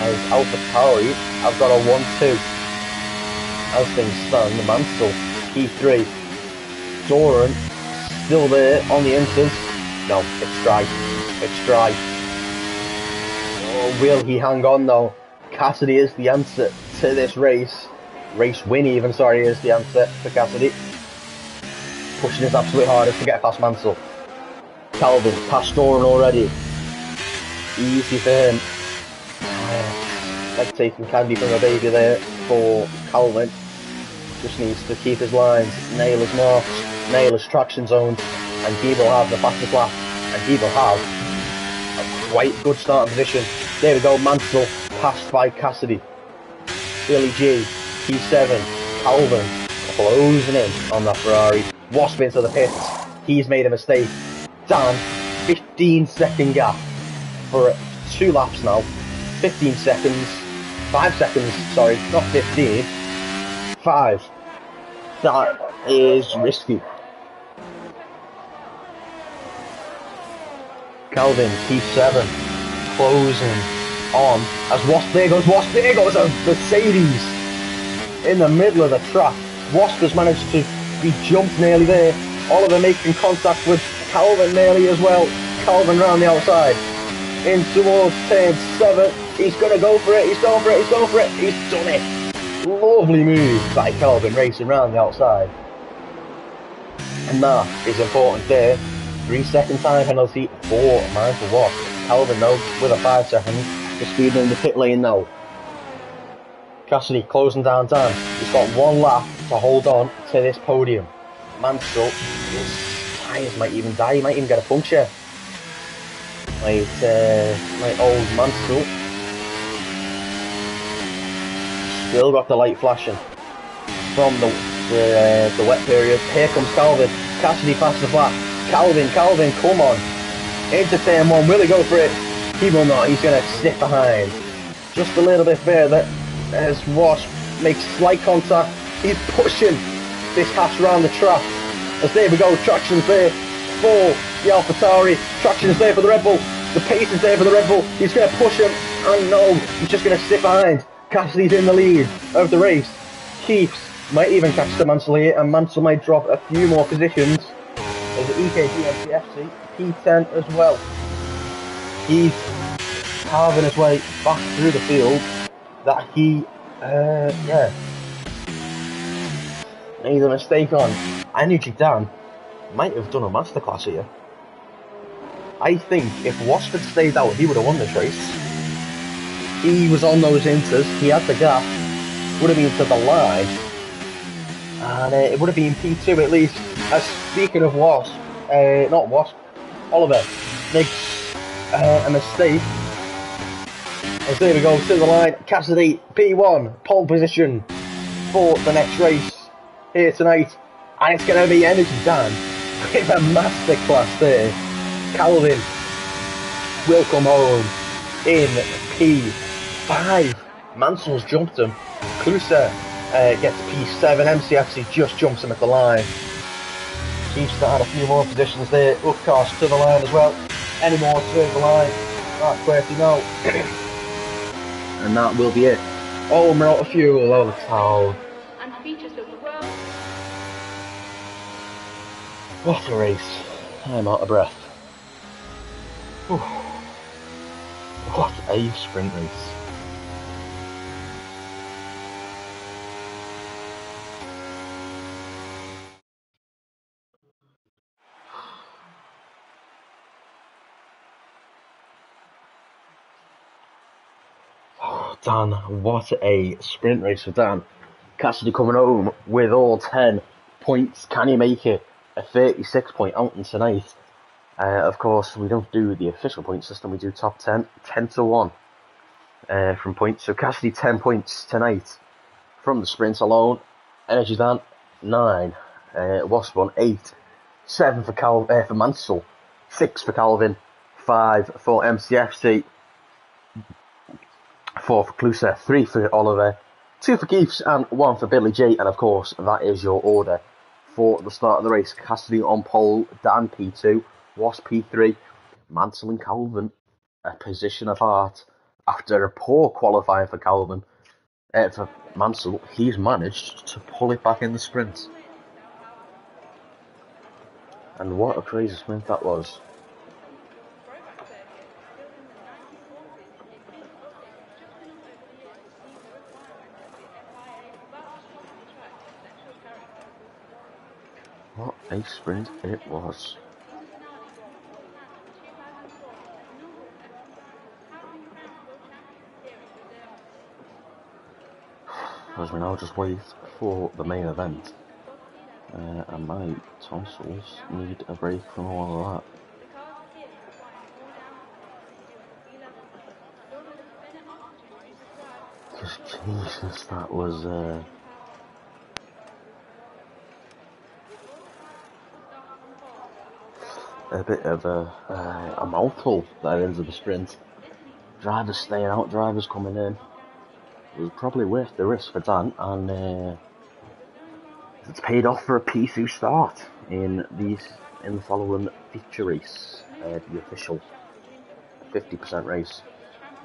As AlphaTauri have got a 1-2. As things stand, the Mansell, P3. Doran, still there on the instant. No, it's dry. Oh, will he hang on though? Cassidy is the answer to this race. Race win even, sorry, is the answer for Cassidy. Pushing his absolute hardest to get past Mansell. Calvin, past Doran already. Easy for him. Like taking candy from a baby there for Calvin. Just needs to keep his lines, nail his marks, nail his traction zones, and he will have the fastest lap and he will have a quite good starting position. There we go, Mansell, passed by Cassidy. Billy G, P7, Calvin, closing in on that Ferrari. Wasp into the pits. He's made a mistake. Dan, 15-second gap for 2 laps now. 15 seconds. 5 seconds, sorry, not 15. 5. That is risky. Calvin, P7, closing on as Wasp. There goes a Mercedes in the middle of the track. Wasp has managed to be jumped nearly there. Oliver making contact with Calvin nearly as well. Calvin round the outside. In towards turn 7. He's going to go for it. He's going for it. He's done it. Lovely move by Calvin racing round the outside. And that is important there. 3-second time penalty for Michael Wasp. Calvin though with a 5 second. The speed in the pit lane now. Cassidy closing down Dan. He's got 1 lap to hold on to this podium. Mansell, his tyres might even die. He might even get a puncture. My old Mansell. Still got the light flashing from the wet period. Here comes Calvin. Cassidy past the flat. Calvin, come on. Into turn 1. Will he go for it? He will not. He's going to sit behind. Just a little bit further as Wasp makes slight contact. He's pushing this Haas around the track. As there we go. Traction's there for the AlphaTauri. Traction's there for the Red Bull. The pace is there for the Red Bull. He's going to push him. And no, he's just going to sit behind. Cassidy's in the lead of the race. Keeps might even catch the Mansell here, and Mansell might drop a few more positions. There's the EKG MCFC, P10 as well. He's carving his way back through the field. That he, made a mistake on. Energy Dan might have done a masterclass here. I think if Wasp had stayed out, he would have won this race. He was on those inters, he had the gap, would have been to the line, and it would have been P2 at least. Speaking of Wasp, not Wasp, Oliver makes a mistake. As there we go, to the line, Cassidy, P1, pole position for the next race here tonight, and it's going to be Energy Dan with a masterclass there. Calvin will come home in P5. Mansell's jumped him. Kluser gets P7. MCFC just jumps him at the line. Keeps to add a few more positions there. Upcast to the line as well. Any more to the line? Right, 30 now. And that will be it. Oh, we're out of fuel. Oh, the towel. And features of the world. What a race. I'm out of breath. Whew. What a sprint race. Oh, Dan, what a sprint race for Dan. Cassidy coming home with all 10 points. Can he make it a 36-point outing tonight? Of course, we don't do the official point system, we do top 10, 10-1 from points. So Cassidy 10 points tonight from the sprint alone. Energy Dan 9, Wasp 1 8, 7 for Mansell, 6 for Calvin, 5 for MCFC, 4 for Kluser, 3 for Oliver, 2 for Keefs and 1 for Billy J. And of course, that is your order for the start of the race. Cassidy on pole, Dan P2, Wasp P3, Mansell and Calvin a position apart. After a poor qualifying for Calvin, for Mansell, he's managed to pull it back in the sprint. And what a crazy sprint that was. What a sprint it was. As we now just wait for the main event, and my tonsils need a break from all of that. Jesus, that was a bit of a mouthful, that ends of the sprint. Drivers staying out, drivers coming in. It was probably worth the risk for Dan, and it's paid off for a P2 start in the following feature race, the official 50% race,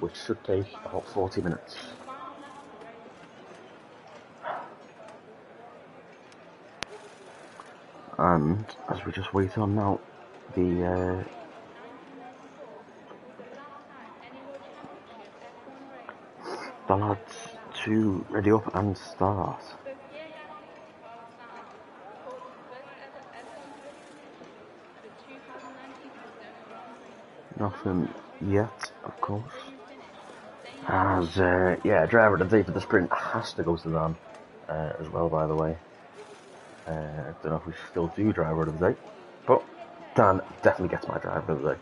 which should take about 40 minutes. And as we just wait on now, the lads to ready up and start. Nothing yet, of course. As yeah, driver of the day for the sprint has to go to Dan as well, by the way. I don't know if we still do driver of the day, but Dan definitely gets my driver of the day.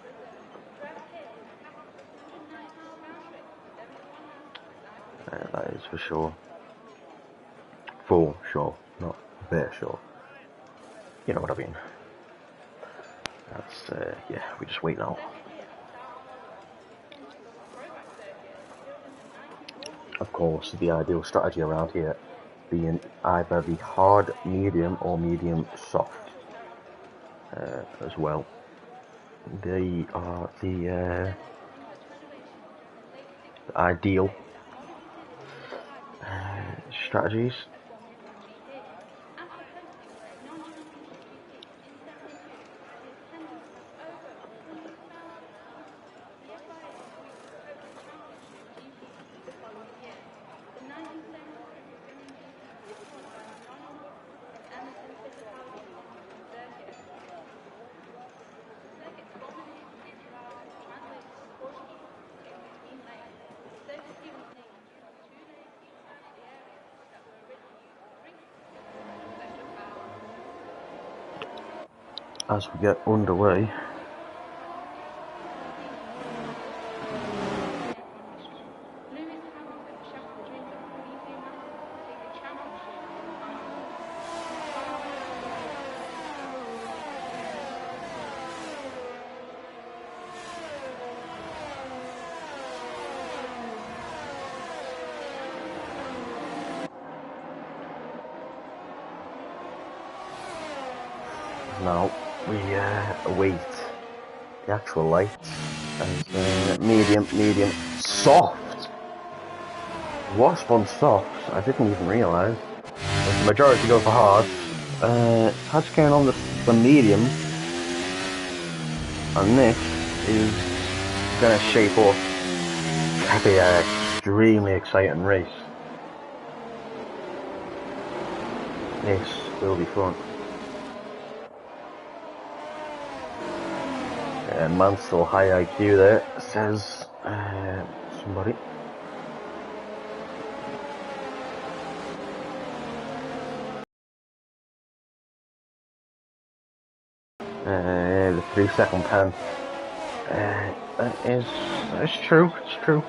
That is for sure. For sure, not very sure. You know what I mean. That's yeah, we just wait now. Of course, the ideal strategy around here being either the hard medium or medium soft as well. They are the ideal strategies. As we get underway, now we await the actual lights as medium, soft. Wasp on soft, I didn't even realise. The majority go for hard. Touchdown on the medium, and this is going to shape up to be an extremely exciting race. This will be fun. Man's still high IQ there, says somebody. The 3-second pen. That's true, it's true.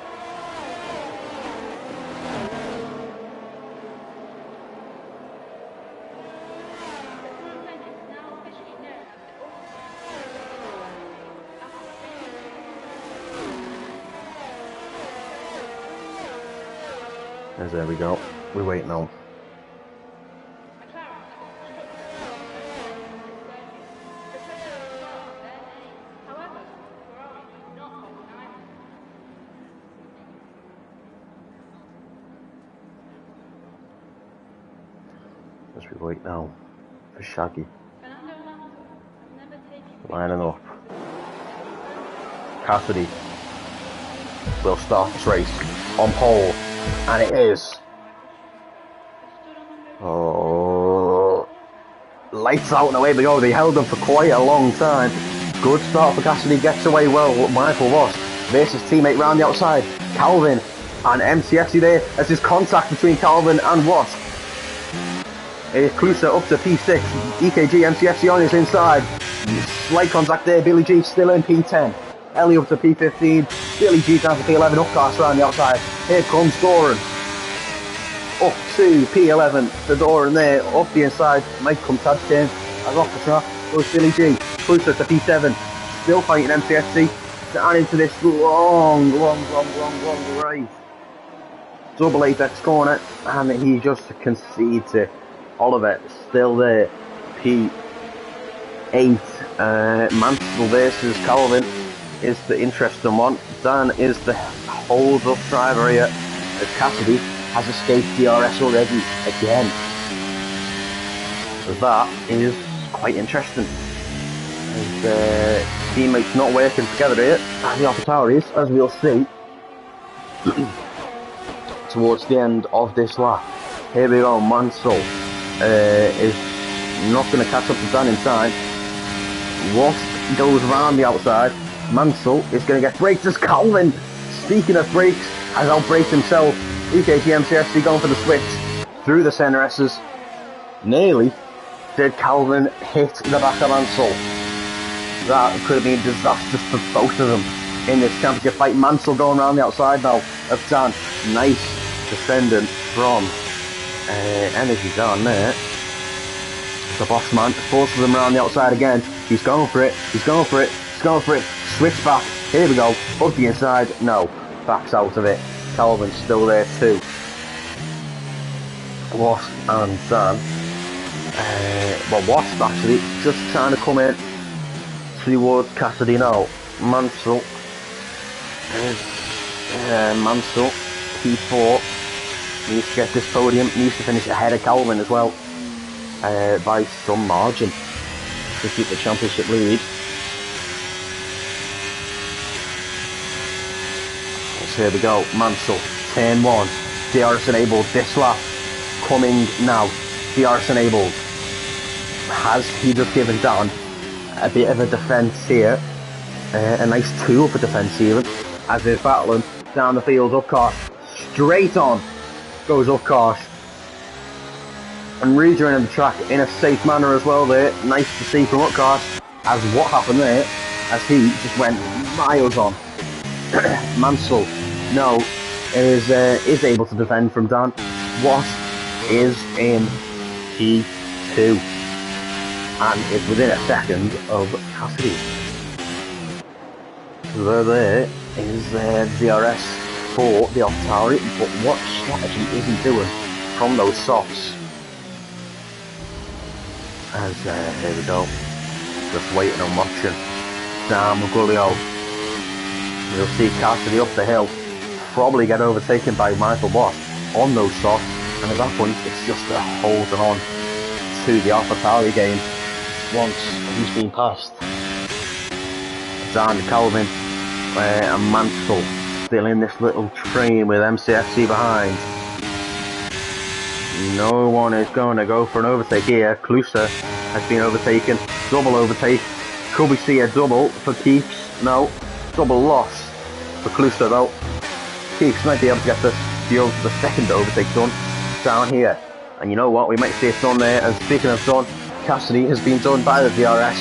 There we go. We wait now. As we wait now for Shaggy. Lining up. Cassidy will start this race on pole. And it is. Oh, lights out and away we go. They held them for quite a long time. Good start for Cassidy, gets away well. Michael Ross versus teammate round the outside. Calvin and MCFC there. As there's contact between Calvin and Ross. Kluser up to P6. EKG, MCFC on his inside. Slight contact there. Billy G still in P10. Ellie up to P15. Billy G down to P11. Upcast around the outside. Here comes Doran. up to P11, the door in there, up the inside, might come Taz Kane, as off the track, goes Billy G, closer to P7, still fighting MCFC, down into this long race. Double apex corner, and he just concedes it. Oliver still there. P8, Mansell versus Calvin is the interesting one. Dan is the hold-up driver here, as Cassidy has escaped DRS already again. So that is quite interesting. As teammates not working together here, and the AlphaTauri, as we'll see towards the end of this lap. Here we go, Mansell is not going to catch up to Dan in time. Wasp goes around the outside. Mansell is going to get braked as Calvin, speaking of brakes, has outbraked himself. EKG MCFC going for the switch through the centre S's. Nearly did Calvin hit the back of Mansell. That could have been disastrous for both of them in this championship fight. Mansell going around the outside now of Dan. Nice descendant from Energy down there. The boss man forces him around the outside again. He's going for it. He's going for it. He's going for it. Switch back. Here we go. Up the inside. No. Backs out of it. Calvin's still there too. Wasp and Dan. Well, Wasp actually just trying to come in towards Cassidy now. Mansell. Mansell. P4. Needs to get this podium. Needs to finish ahead of Calvin as well. By some margin. To keep the championship lead. So here we go. Mansell. Turn 1. DRS enabled this lap. Coming now. DRS enabled. Has he just given Dan a bit of a defence here? A nice tool for defence even. As they're battling down the field. Upcart. Straight on. Goes Upcart. And rejoining the track in a safe manner as well there. Nice to see from Upcart. As what happened there, as he just went miles on. Mansell, no, is able to defend from Dan. Wasp is in P2. And it's within a second of Cassidy. So there is DRS for the AlphaTauri, but what strategy is he doing from those softs? As here we go, just waiting and watching. Dan Magulio. We'll see Cassidy up the hill, probably get overtaken by Michael Wasp on those softs, and at that point it's just holding on to the AlphaTauri game once he's been passed. Dan, Calvin and Mansell still in this little train with MCFC behind. No one is going to go for an overtake here. Closer has been overtaken. Double overtake. Could we see a double for Keeps? No. Double loss for Closer though. Keeps might be able to get the second overtake done down here. And you know what? We might see it done there. And speaking of done, Cassidy has been done by the DRS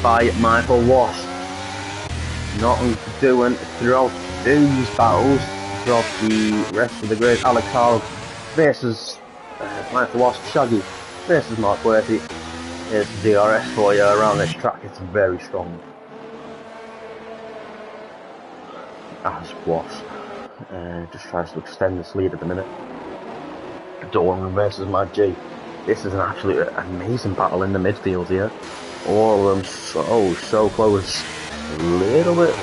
by Michael Wasp. Nothing doing throughout these battles. Throughout the rest of the grid. Alex Hall versus Michael Wasp, Shaggy versus Mark Worthy. Here's the DRS for you around this track. It's very strong. As Wasp just tries to extend this lead at the minute. Dorn versus Mad G. This is an absolute amazing battle in the midfield here. All of them so close. A little bit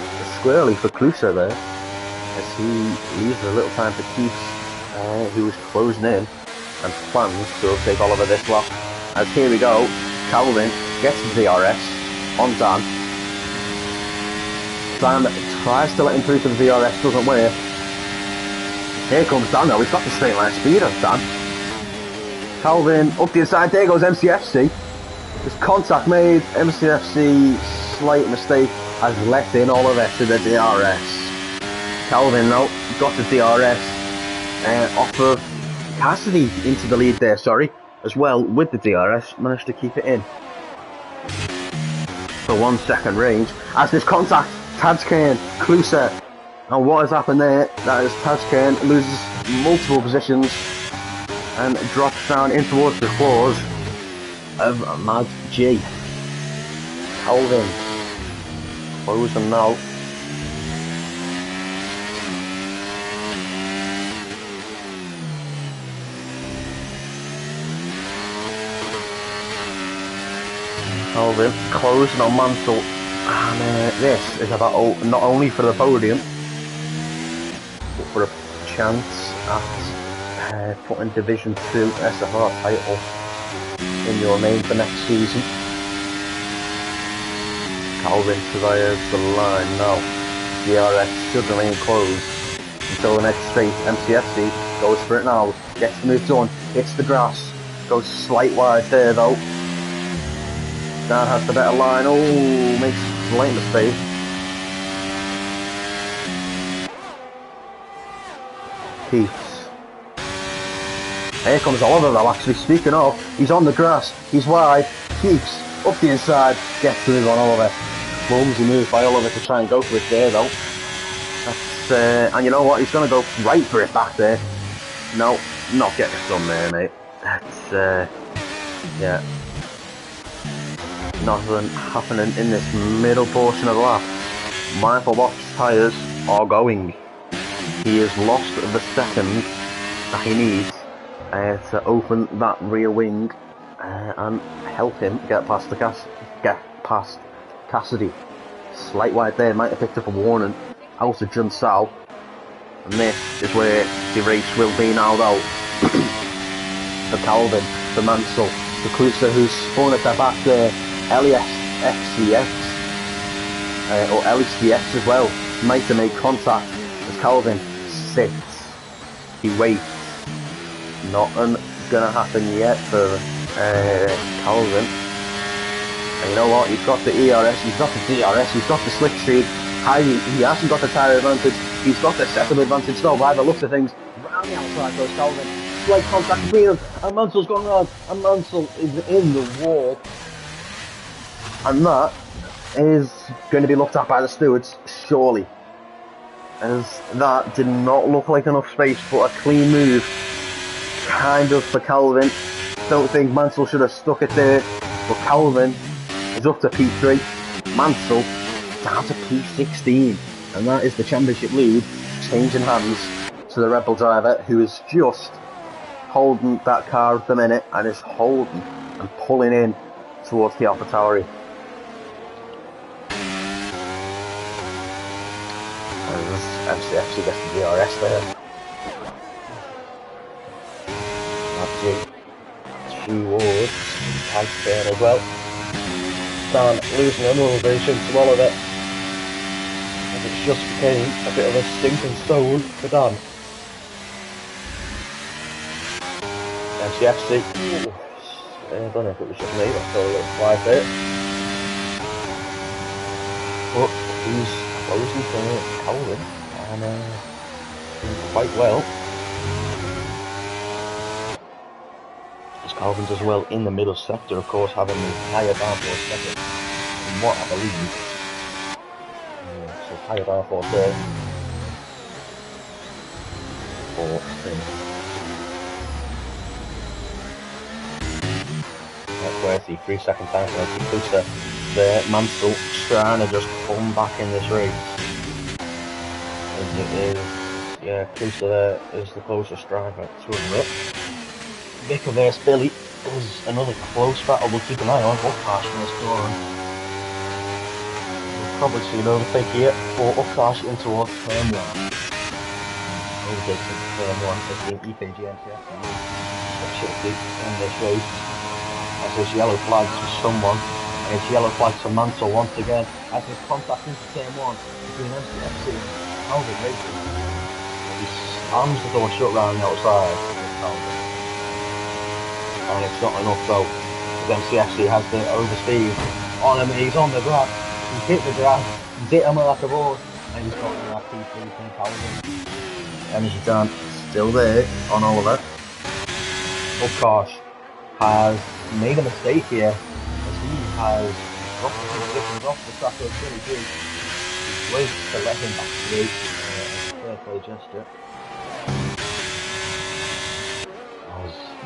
squirrely for Closer there, as he leaves a little time for Keeps, who is closing in and plans to take Oliver this lap. As here we go, Calvin gets the DRS on Dan. Dan tries to let him through to the DRS, doesn't work. Here comes Dan though, he's got the straight line speed of Dan. Calvin up the inside, there goes MCFC. There's contact made, MCFC, slight mistake, has let in Oliver to the DRS. Calvin though, got the DRS off of Cassidy into the lead there, as well with the DRS, managed to keep it in. For 1 second range, as this contact, Taz Kane, Closer, and what has happened there, that is Taz Kane loses multiple positions and drops down in towards the claws of Mad G. Calvin closing now. Calvin closing on Mansell, and this is about not only for the podium but for a chance at putting Division 2 SFR title in your name for next season. Calvin surveys the line now. DRS should remain closed until the next straight. MCFC goes for it now, gets the move done, hits the grass, goes slight wide there though. Dan has the better line. Oh, makes a slight mistake. Keeps. Here comes Oliver though, actually. Speaking of, he's on the grass, he's wide, keeps up the inside, gets the move on Oliver. Clumsy move by Oliver to try and go for it there though. That's, and you know what, he's going to go right for it back there. No, not getting it done there, mate. That's, yeah. Nothing happening in this middle portion of the lap. Mindful box tyres are going. He has lost the second that he needs to open that rear wing and help him get past Cassidy. Slight wide there, might have picked up a warning out of Junsal. And this is where the race will be now though. For Calvin, for Mansell, for Cruiser who's spun at the back there. Elias XCX, or LCX as well, might have made contact as Calvin sits. He waits. Nothing gonna happen yet for Calvin. And you know what? He's got the ERS, he's got the DRS, he's got the slipstream. He hasn't got the tyre advantage. He's got the second advantage though. By the looks of things, round the outside goes Calvin. Slight contact between them, and Mansell's going on, and Mansell is in the wall. And that is going to be looked at by the stewards, surely. As that did not look like enough space, but a clean move, kind of, for Calvin. Don't think Mansell should have stuck it there, but Calvin is up to P3. Mansell down to P16. And that is the championship lead changing hands to the Red Bull driver, who is just holding that car at the minute and is holding and pulling in towards the AlphaTauri. MCFC gets the DRS there. Two Wards, tight there as well. Dan losing another position to Oliver. And it's just became a bit of a stinking stone for Dan. MCFC. I don't know if it was just me, but I saw a little slide there. But he's closing for Calvin. And doing quite well. As Calvin does well in the middle sector, of course, having the higher downforce second from what I believe. So higher downforce there. That's where I see 3 second time penalty. Cruiser there, Mansell trying to just come back in this race. As it is, yeah, Cruiser there is the closest driver to him. Vicar versus Billy is another close battle we'll keep an eye on. Upkarsh is scoring. We'll probably see an overtake here for Upkarsh in towards turn 1. Overtake in turn 1 as the EPG MCF especially in this race. As there's yellow flags for someone, and it's yellow flags for Mansell once again. As there's contact into turn 1 between MCFC and Calvin Racing. He slams the door shut round the outside with Calvin. And it's not enough though, because MCFC has the overspeed on him. He's on the grass, he's hit the grass, he's hit him like a board, and he's got the P3 from Calvin. Energy Dan still there on Oliver. Upkarsh has made a mistake here, as he has dropped the positions off the track of Billy G. He's waiting to let him back through as a fair play gesture.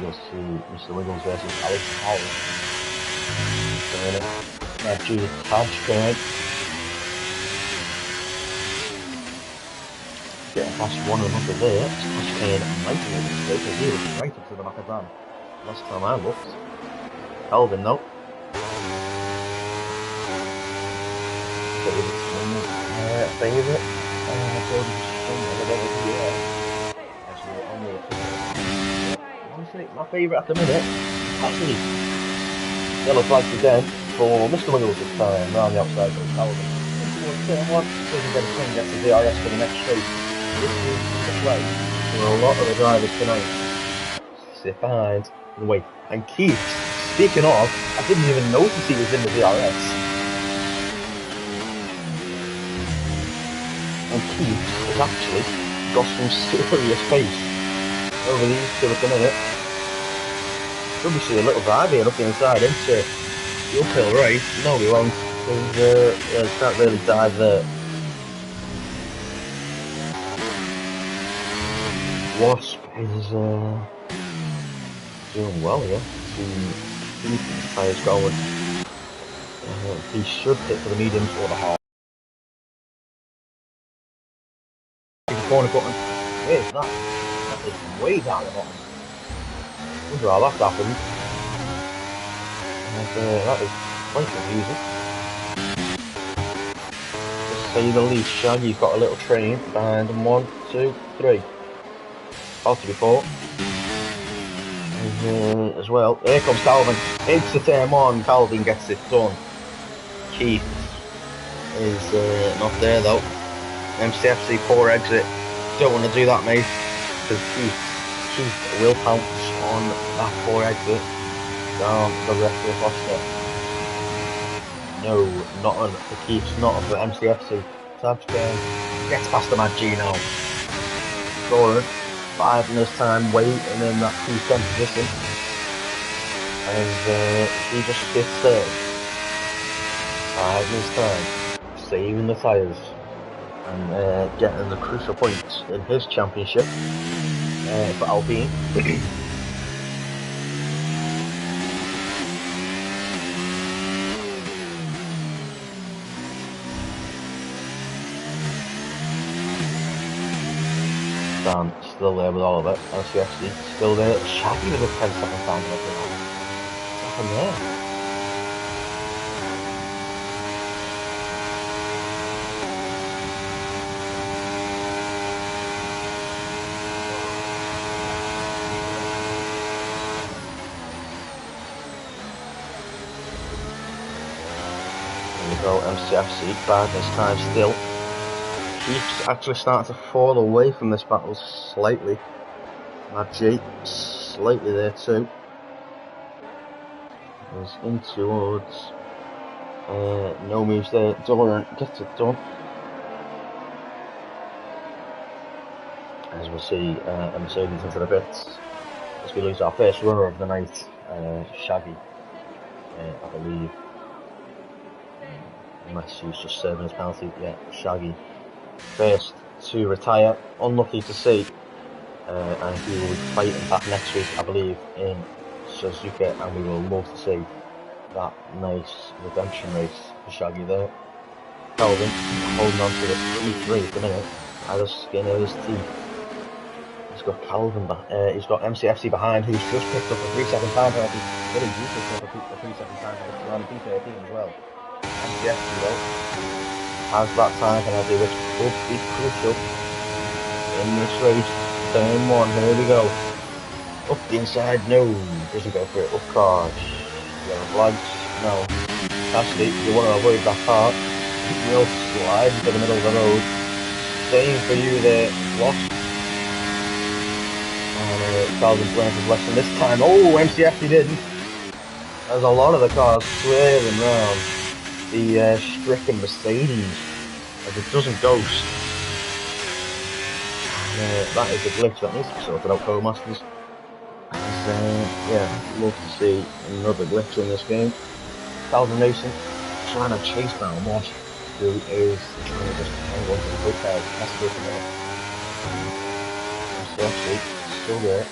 you'll see Mr. Wiggles versus Alex Howell. G Touchdown. Getting past one another there. Touchdown might be a mistake as he was right up to the back of that. Last time I looked. Calvin though. Favourite? Actually, only honestly, my favourite at the minute, actually, yellow flags again for Mr. Wiggles this time, round the outside of Calvin. Turn one, doesn't get a swing, gets the DRS for the next straight. This is the play for a lot of the drivers tonight. Sit behind and wait. And Keith, speaking of, I didn't even notice he was in the DRS. And Keith has actually got some serious pace over these two at the minute. Probably see a little drive here up the inside into the uphill right. No, we won't. Can't really dive there. Wasp is doing well here. Keep the tyres going. He should hit for the mediums or the hard. Corner button. Where's that? That is way down the bottom. Wonder how that happened. And, that is quite confusing. To say the least, Shaggy's got a little train behind him. 1, 2, 3. About to be 4. And, as well. Here comes Calvin. Into turn 1. Calvin gets it done. Keith is not there though. MCFC 4 exit. Don't want to do that, mate, because Keith will pounce on that 4 exit down the rest of the cluster. No, not on for Keith's, not on for MCFC. Touchdown. Gets past the man G now. Scoring 5 minutes time waiting in that P10 position. And he just sits there. 5 minutes time. Saving the tyres. And getting the crucial points in his championship for Alpine. Dan still there with all of it. LCFC still there. Shaggy with a 10 second time. What's happened there? MCFC, bad this time still. Keith's actually starting to fall away from this battle slightly. Mad G slightly there too. He's in towards no moves there. Doran gets it done. As we'll see, Mercedes into the pits as we lose our first runner of the night, Shaggy, I believe. Unless he's just serving his penalty. Yeah, Shaggy first to retire. Unlucky to see. And he will be fighting back next week, I believe, in Suzuka, and we will love to see that nice redemption race for Shaggy there. Calvin holding on to the P3 at the minute by the skin of his teeth. He's got Calvin, he's got MCFC behind, who's just picked up a 3-second time penalty. Really useful to pick up a 3-second time penalty on P13 as well. MCFC though has that time penalty, which could be crucial in this race. Turn 1, here we go. Up the inside, no, doesn't go for it. Up cars, yellow flags, no. Actually, you want to avoid that part. We'll slide into the middle of the road. Same for you there, Lost. And Calvin's learned his lesson this time. Oh, MCFC didn't. There's a lot of the cars swerving round the stricken Mercedes as it doesn't ghost. That is a glitch that needs to be sorted out, Codemasters. Yeah, love to see another glitch in this game. Calvin Racing trying to chase down Moss, who is trying to just hang on to the hotel. That's good for him. MCFC still there.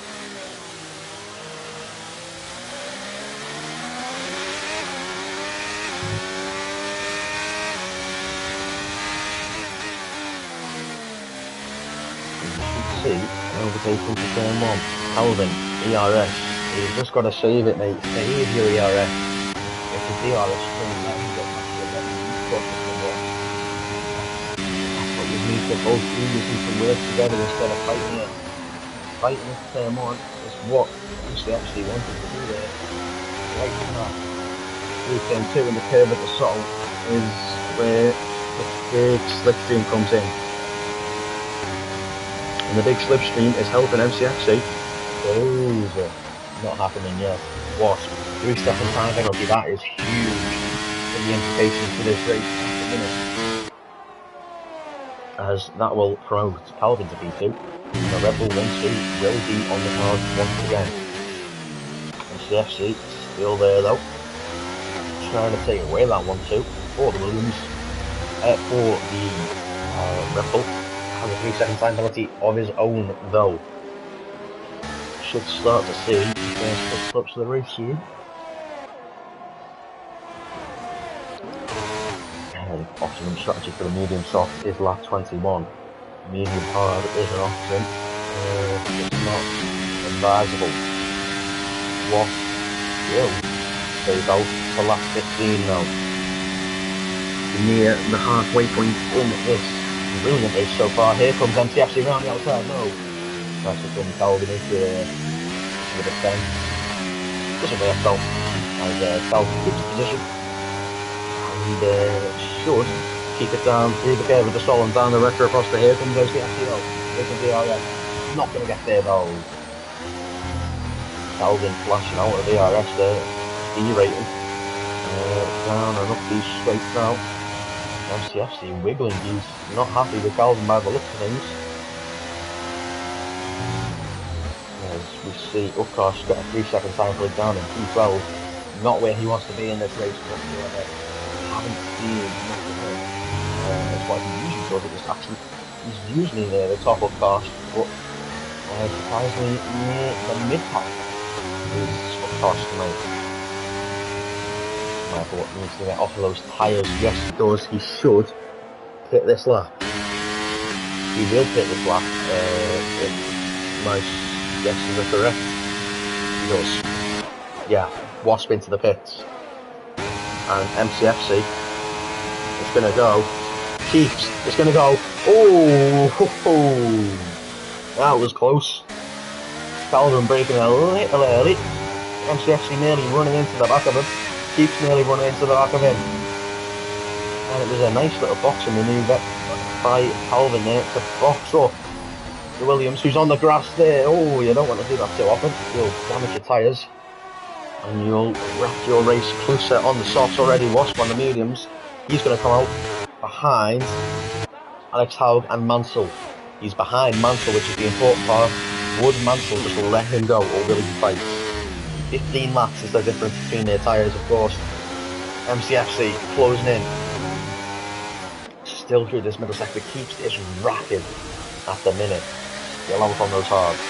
MCFC overtaking to turn 1. Calvin, ERS. You've just got to save it, mate. Save your ERS. If the DRS turns out, you get that's what you need to both do. You need to work together instead of fighting it. Fighting it to turn 1 is what MCFC wanted to do there. Right now. Through turn 2 and the curve at the Sottle is where the big slipstream comes in. And the big slipstream is helping MCFC. Over. Not happening yet. Wasp. 3-second time penalty. That is huge in the implications for this race at the minute. As that will promote Calvin to P2. The Red Bull 1-2 will be on the cards once again. MCFC still there though. Trying to take away that 1-2 for the Williams. For the Red Bull. Has a 3-second time penalty of his own though. Should start to see first pit stops of the race soon. Optimum strategy for the medium soft is lap 21. Medium hard is an option. It's not advisable. What will stay out to lap 15 now. Near the halfway point in this brilliant race so far. Here comes MCFC round the outside. No. That's just from Calvin into the defence. Doesn't really have to as Calvin keeps the position. And should keep it down through the curve of the Sol and down the retro across the here comes MCFC. There's the DRS. Not going to get there though. Calvin flashing out of the DRS there. E-rating. Down and up these straight now. MCFC wiggling. He's not happy with Calvin by the look of things. As we see Upcross get a 3-second time break down in P12. Not where he wants to be in this race whatsoever. Haven't seen much of him. That's what he usually does at this action. He's usually near the top of Upcross, but surprisingly near the mid-pack is Upcross tonight. Michael needs to get off of those tyres. Yes, he does. He should pit this lap. He will pit this lap. If my guesses are correct. He does. Yeah, Wasp into the pits. And MCFC is going to go. Keeps. It's going to go. Oh, that was close. Calvin breaking a little early. MCFC nearly running into the back of him. Keeps nearly running into the back of him. And it was a nice little boxing manoeuvre by Calvin there to box up the Williams, who's on the grass there. Oh, you don't want to do that too often. You'll damage your tyres. And you'll wrap your race closer on the softs already. Wasp on the mediums. He's going to come out behind Alex Haug and Mansell. He's behind Mansell, which is the important part. Would Mansell just let him go, or will he fight? 15 laps is the difference between their tyres, of course. MCFC closing in. Still through this middle sector, keeps this rapid at the minute. Get along on those hards.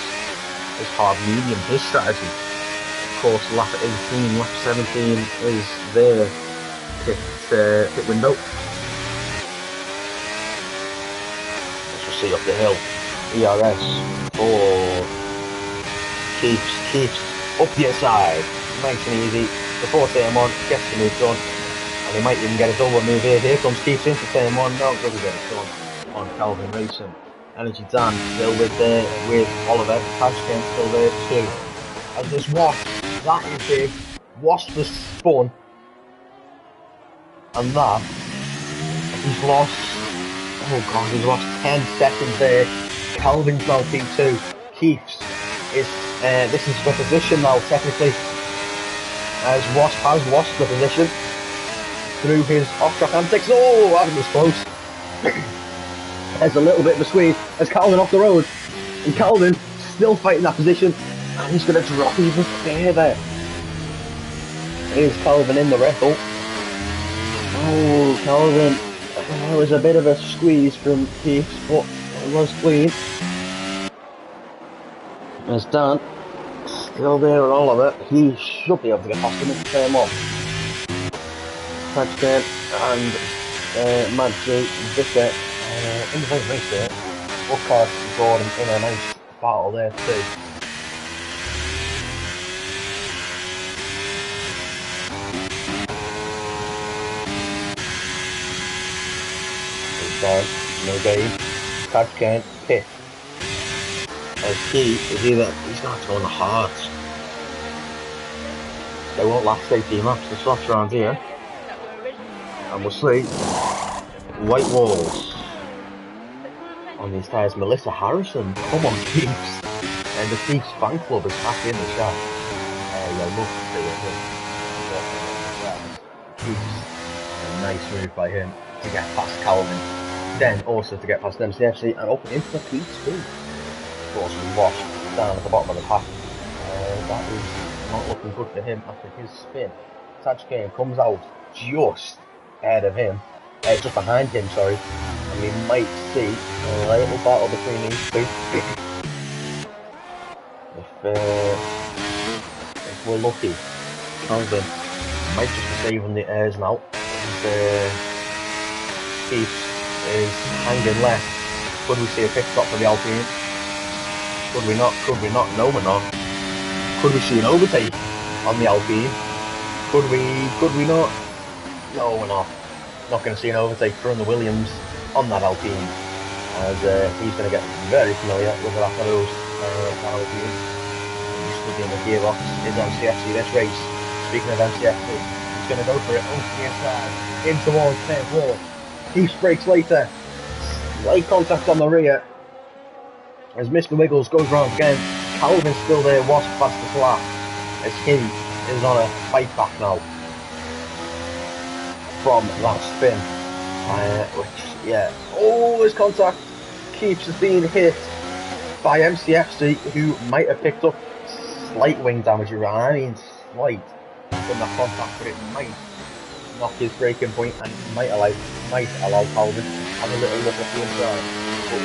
This hard medium, his strategy. Of course, lap 18, lap 17 is their pit window. As you see up the hill, ERS for keeps up the inside, nice and easy. Before turn 1, gets the move done, and he might even get a double move here. Here comes Keeps into turn 1, no, doesn't get it done on Calvin Racing. Energy Dan still with Oliver, Tashkent still there too. As this Wasp, that is big. Wasp was spun, and that he's lost. Oh god, he's lost 10 seconds there. Calvin's now P2. Keeps is. This is the position now, technically, as Wasp has lost the position through his off-track antics. Oh, that was close. There's a little bit of a squeeze as Calvin off the road, and Calvin still fighting that position, and he's going to drop even further. Here's Calvin in the Red Bull. Oh, Calvin, there was a bit of a squeeze from Keeps, but it was clean. As Dan still there and all of it, he should be able to get past him into turn 1. Touchdown and Madju Vista in the first race there. Buckhardt and Gordon in a nice battle there too. No game. Catch can pit. As he's not throwing the hard. They won't last 18 laps, the slots around here. And we'll see white walls on these tyres. Melissa Harrison, come on Keeps. And the Keeps fan club is back in the chat. I love to see it. Keeps, a nice move by him to get past Calvin. Then also to get past MCFC and up into the Keeps too. Of course, we washed down at the bottom of the pack. That is not looking good for him after his spin. Tajkane comes out just ahead of him, just behind him, sorry. And we might see a little battle between these two. If we're lucky, Calvin might just be saving the airs now. And Keeps is hanging left. Could we see a pit stop for the Alpine? Could we not? Could we not? No, we're not. Could we see an overtake on the Alpine? Could we not? No, we're not. Not going to see an overtake from the Williams on that Alpine, as he's going to get very familiar with the lap of those Alpine. He's studying the gearbox. Is MCFC this race? Speaking of MCFC, he's going to go for it onto the inside, in towards turn 4. Keeps brakes later. Light contact on the rear as Mr. Wiggles goes round again. Calvin's still there, was fastest lap, as he is on a fight back now from that spin. Which, yeah, always contact. Keeps has been hit by MCFC, who might have picked up slight wing damage around. I mean, slight from that contact, but it might knock his braking point and might allow Calvin to have a little look at the inside. But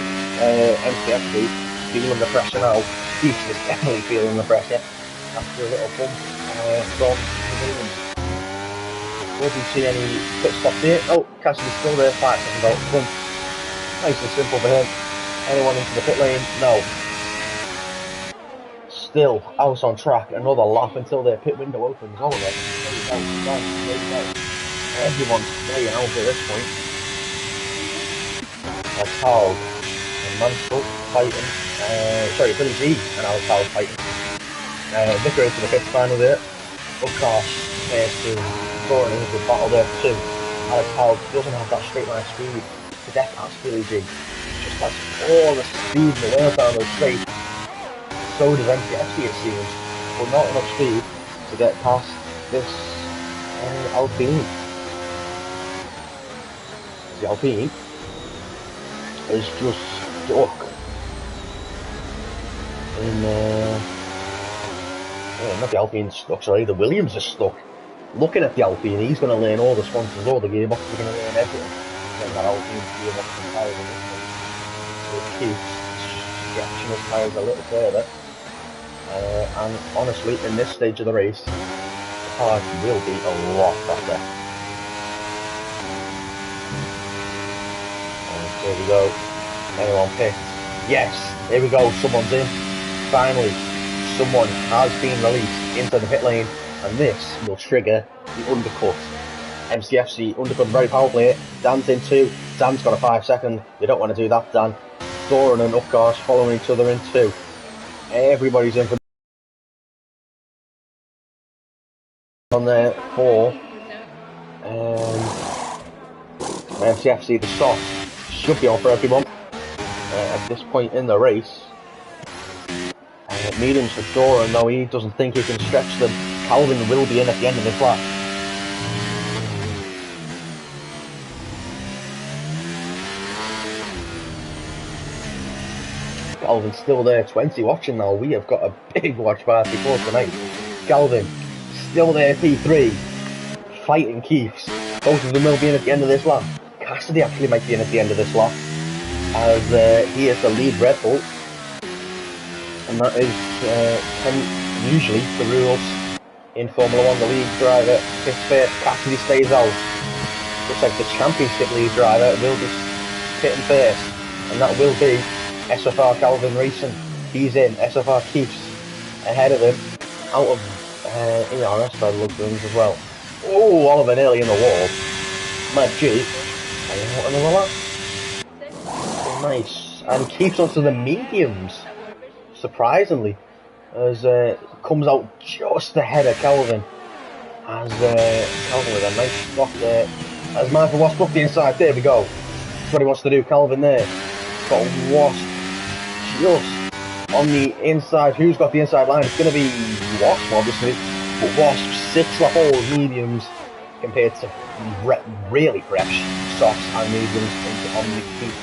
MCFC feeling the pressure now. Keeps is definitely feeling the pressure after a little bump from the Williams. Will we see any pit stops here? Oh, Cassidy's still there, 5 seconds out. Bump. Nice and simple for him. Anyone into the pit lane? No. Still out on track, another lap until their pit window opens. Oh, there you go. Everyone's playing out at this point. That's Carl and Mansell fighting. Billy G and Alex Howell fighting. Vicar into the fifth final there. Buckhardt to Gordon into the battle there too. Alex Howell doesn't have that straight line speed to get past Billy G. Just has all the speed in the world down those straight. So does MCFC it seems, but not enough speed to get past this Alpine. The Alpine is just stuck in not the Alpine's stuck, sorry, the Williams is stuck. Looking at the Alpine, he's going to learn all the sponsors, all the gearboxes, are going to learn everything. Then that Alpine's gearbox and tyres in this one. So it keeps stretching his tyres a little further. And honestly, in this stage of the race, the car will be a lot better. And here we go. Anyone picked? Yes, here we go, someone's in. Finally, someone has been released into the pit lane, and this will trigger the undercut. MCFC undercut very powerfully. Dan's in 2. Dan's got a 5 second. You don't want to do that, Dan. Doran and Upcars following each other in 2. Everybody's in for on there 4. MCFC the stop should be on for everyone at this point in the race. Mediums for Doran, though he doesn't think he can stretch them. Calvin will be in at the end of this lap. Calvin's still there, 20 watching now. We have got a big watch party for tonight. Calvin still there, P3, fighting Keeps. Both of them will be in at the end of this lap. Cassidy actually might be in at the end of this lap, as he is the lead Red Bull. And that is usually the rules in Formula 1. The lead driver pits first, Cassidy stays out. Looks like the championship lead driver will be pitting first, and that will be SFR Calvin Racing, he's in. SFR Keiths ahead of him, out of ERS by the looks of things as well. Oh, Oliver nearly in the wall. Mad G, another lap. Oh, nice, and keeps onto the mediums, surprisingly, as comes out just ahead of Calvin. As Calvin with a nice stop there. As Michael Wasp up the inside, there we go. That's what he wants to do, Calvin there. Got Wasp just on the inside. Who's got the inside line? It's going to be Wasp, obviously. But Wasp 6 lap old mediums compared to really fresh softs and mediums on the keep.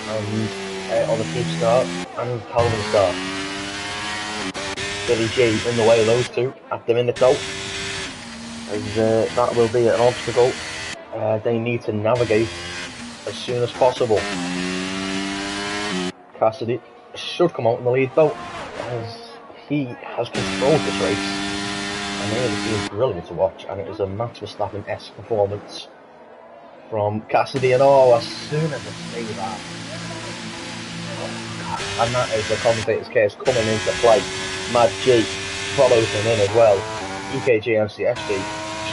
And on the keep start and Calvin start. Billy G in the way of those two at the minute though. As that will be an obstacle they need to navigate as soon as possible. Cassidy should come out in the lead though, as he has controlled this race, and it is brilliant to watch, and it is a Max Verstappen-esque performance from Cassidy. And as soon as I say that, and that is the commentator's case coming into play. Mad G follows him in as well. EKG MCFC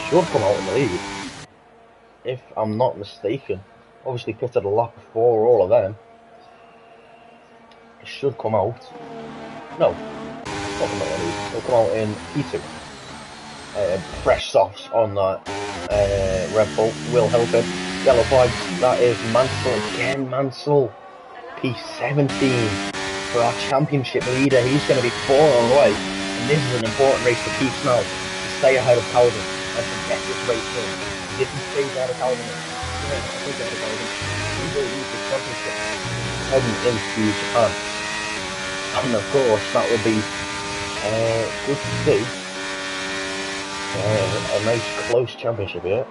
should come out in the lead, if I'm not mistaken. Obviously pitted a lap before all of them. It should come out. No, it's not come out in the lead. It'll come out in P2. Fresh softs on that Red Bull will help him. Yellow flag, that is Mansell again. Mansell P17 for our championship leader. He's going to be 4 on the way, and this is an important race for Keiths now to stay ahead of Calvin and to get this race done. If he stays ahead of Calvin, he will lose the championship heading into Japan. And of course, that will be good to see. A nice close championship here.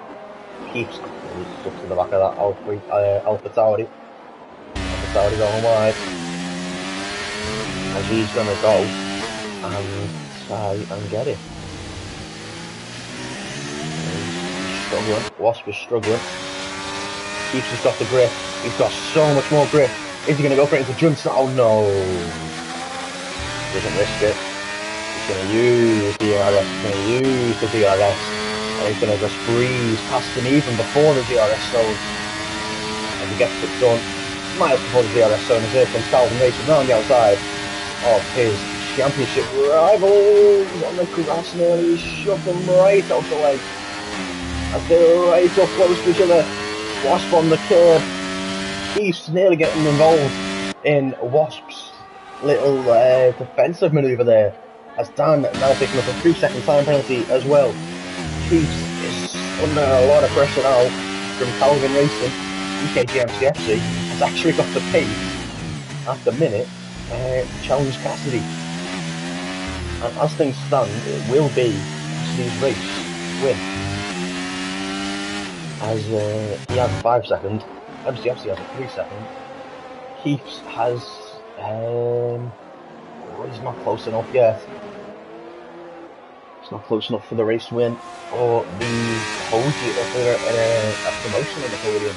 Keiths up to the back of that Alpha Tauri. Alpha Tauri going wide. As he's going to go and try and get it. Struggling. Wasp is struggling. Keiths has got the grip. He's got so much more grip. Is he going to go for it into jumps? Oh no. Doesn't risk it. He's going to use the DRS. He's going to use the DRS. And he's going to just breeze past him even before the DRS zone. And he gets it done. Miles before the DRS zone, as here comes Calvin racing round the outside of his championship rivals on the grass. Nearly shoved them right out the way as they're right up close to each other. Wasp on the curb. Keiths nearly getting involved in Wasp's little defensive manoeuvre there, as Dan now picking up a 3-second time penalty as well. Keiths is under a lot of pressure now from Calvin Racing. EKG MCFC has actually got the pace at the minute to challenge Cassidy, and as things stand it will be Cassidy's race win, as he has a 5 second, MCFC has a 3 second. Keiths has he's not close enough yet. It's not close enough for the race win or the podium, or for a promotion in the podium.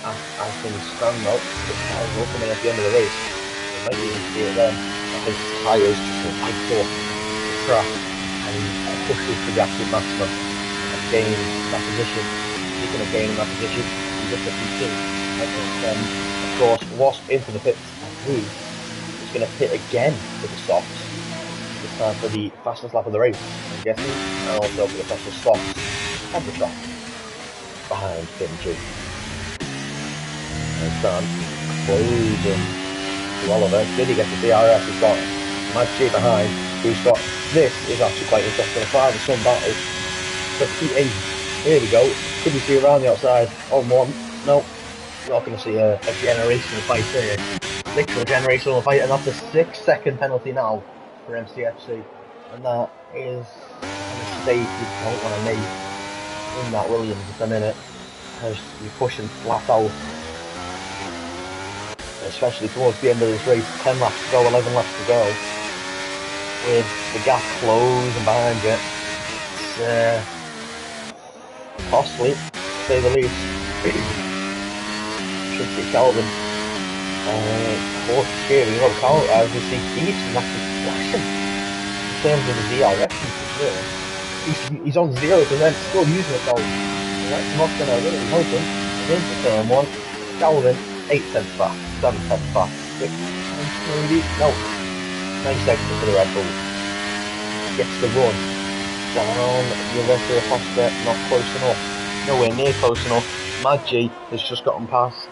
As things stand up, the cars will come in at the end of the race. We might even see it then. I think his tyres just go right up the track and he pushes to the absolute maximum and gains that position. Speaking of gaining that position, he's up to P2. And of course, Wasp into the pits, and he is going to pit again with the softs. This time for the fastest lap of the race, I'm guessing, and also for the fastest softs of the track behind P2. And Dan closing to Oliver. Did he get the DRS? He's got Mad G behind, who's got, this is actually quite interesting, a father-son battle for P8. Here we go. Could we see around the outside on one? No, you're not going to see a generational fight here. Literal generational fight, and that's a 6-second penalty now for MCFC, and that is a mistake you don't want to make in that Williams at the minute, because you're pushing flat out. Especially towards the end of this race, 10 laps to go, 11 laps to go, with the gap closing behind you. It's costly, to say the least. Should be Calvin But here we look out as we see Keith is actually flashing in terms of the DRS usage, really. He's on 0%, still using it though. And that's not going to really help him. And into turn 1, Calvin, 8 tenths back, 7 tenths back, 6 tenths maybe, no, 9 seconds for the Red Bull. Gets the run down Uveka Acosta, not close enough, nowhere near close enough. Mad G has just gotten past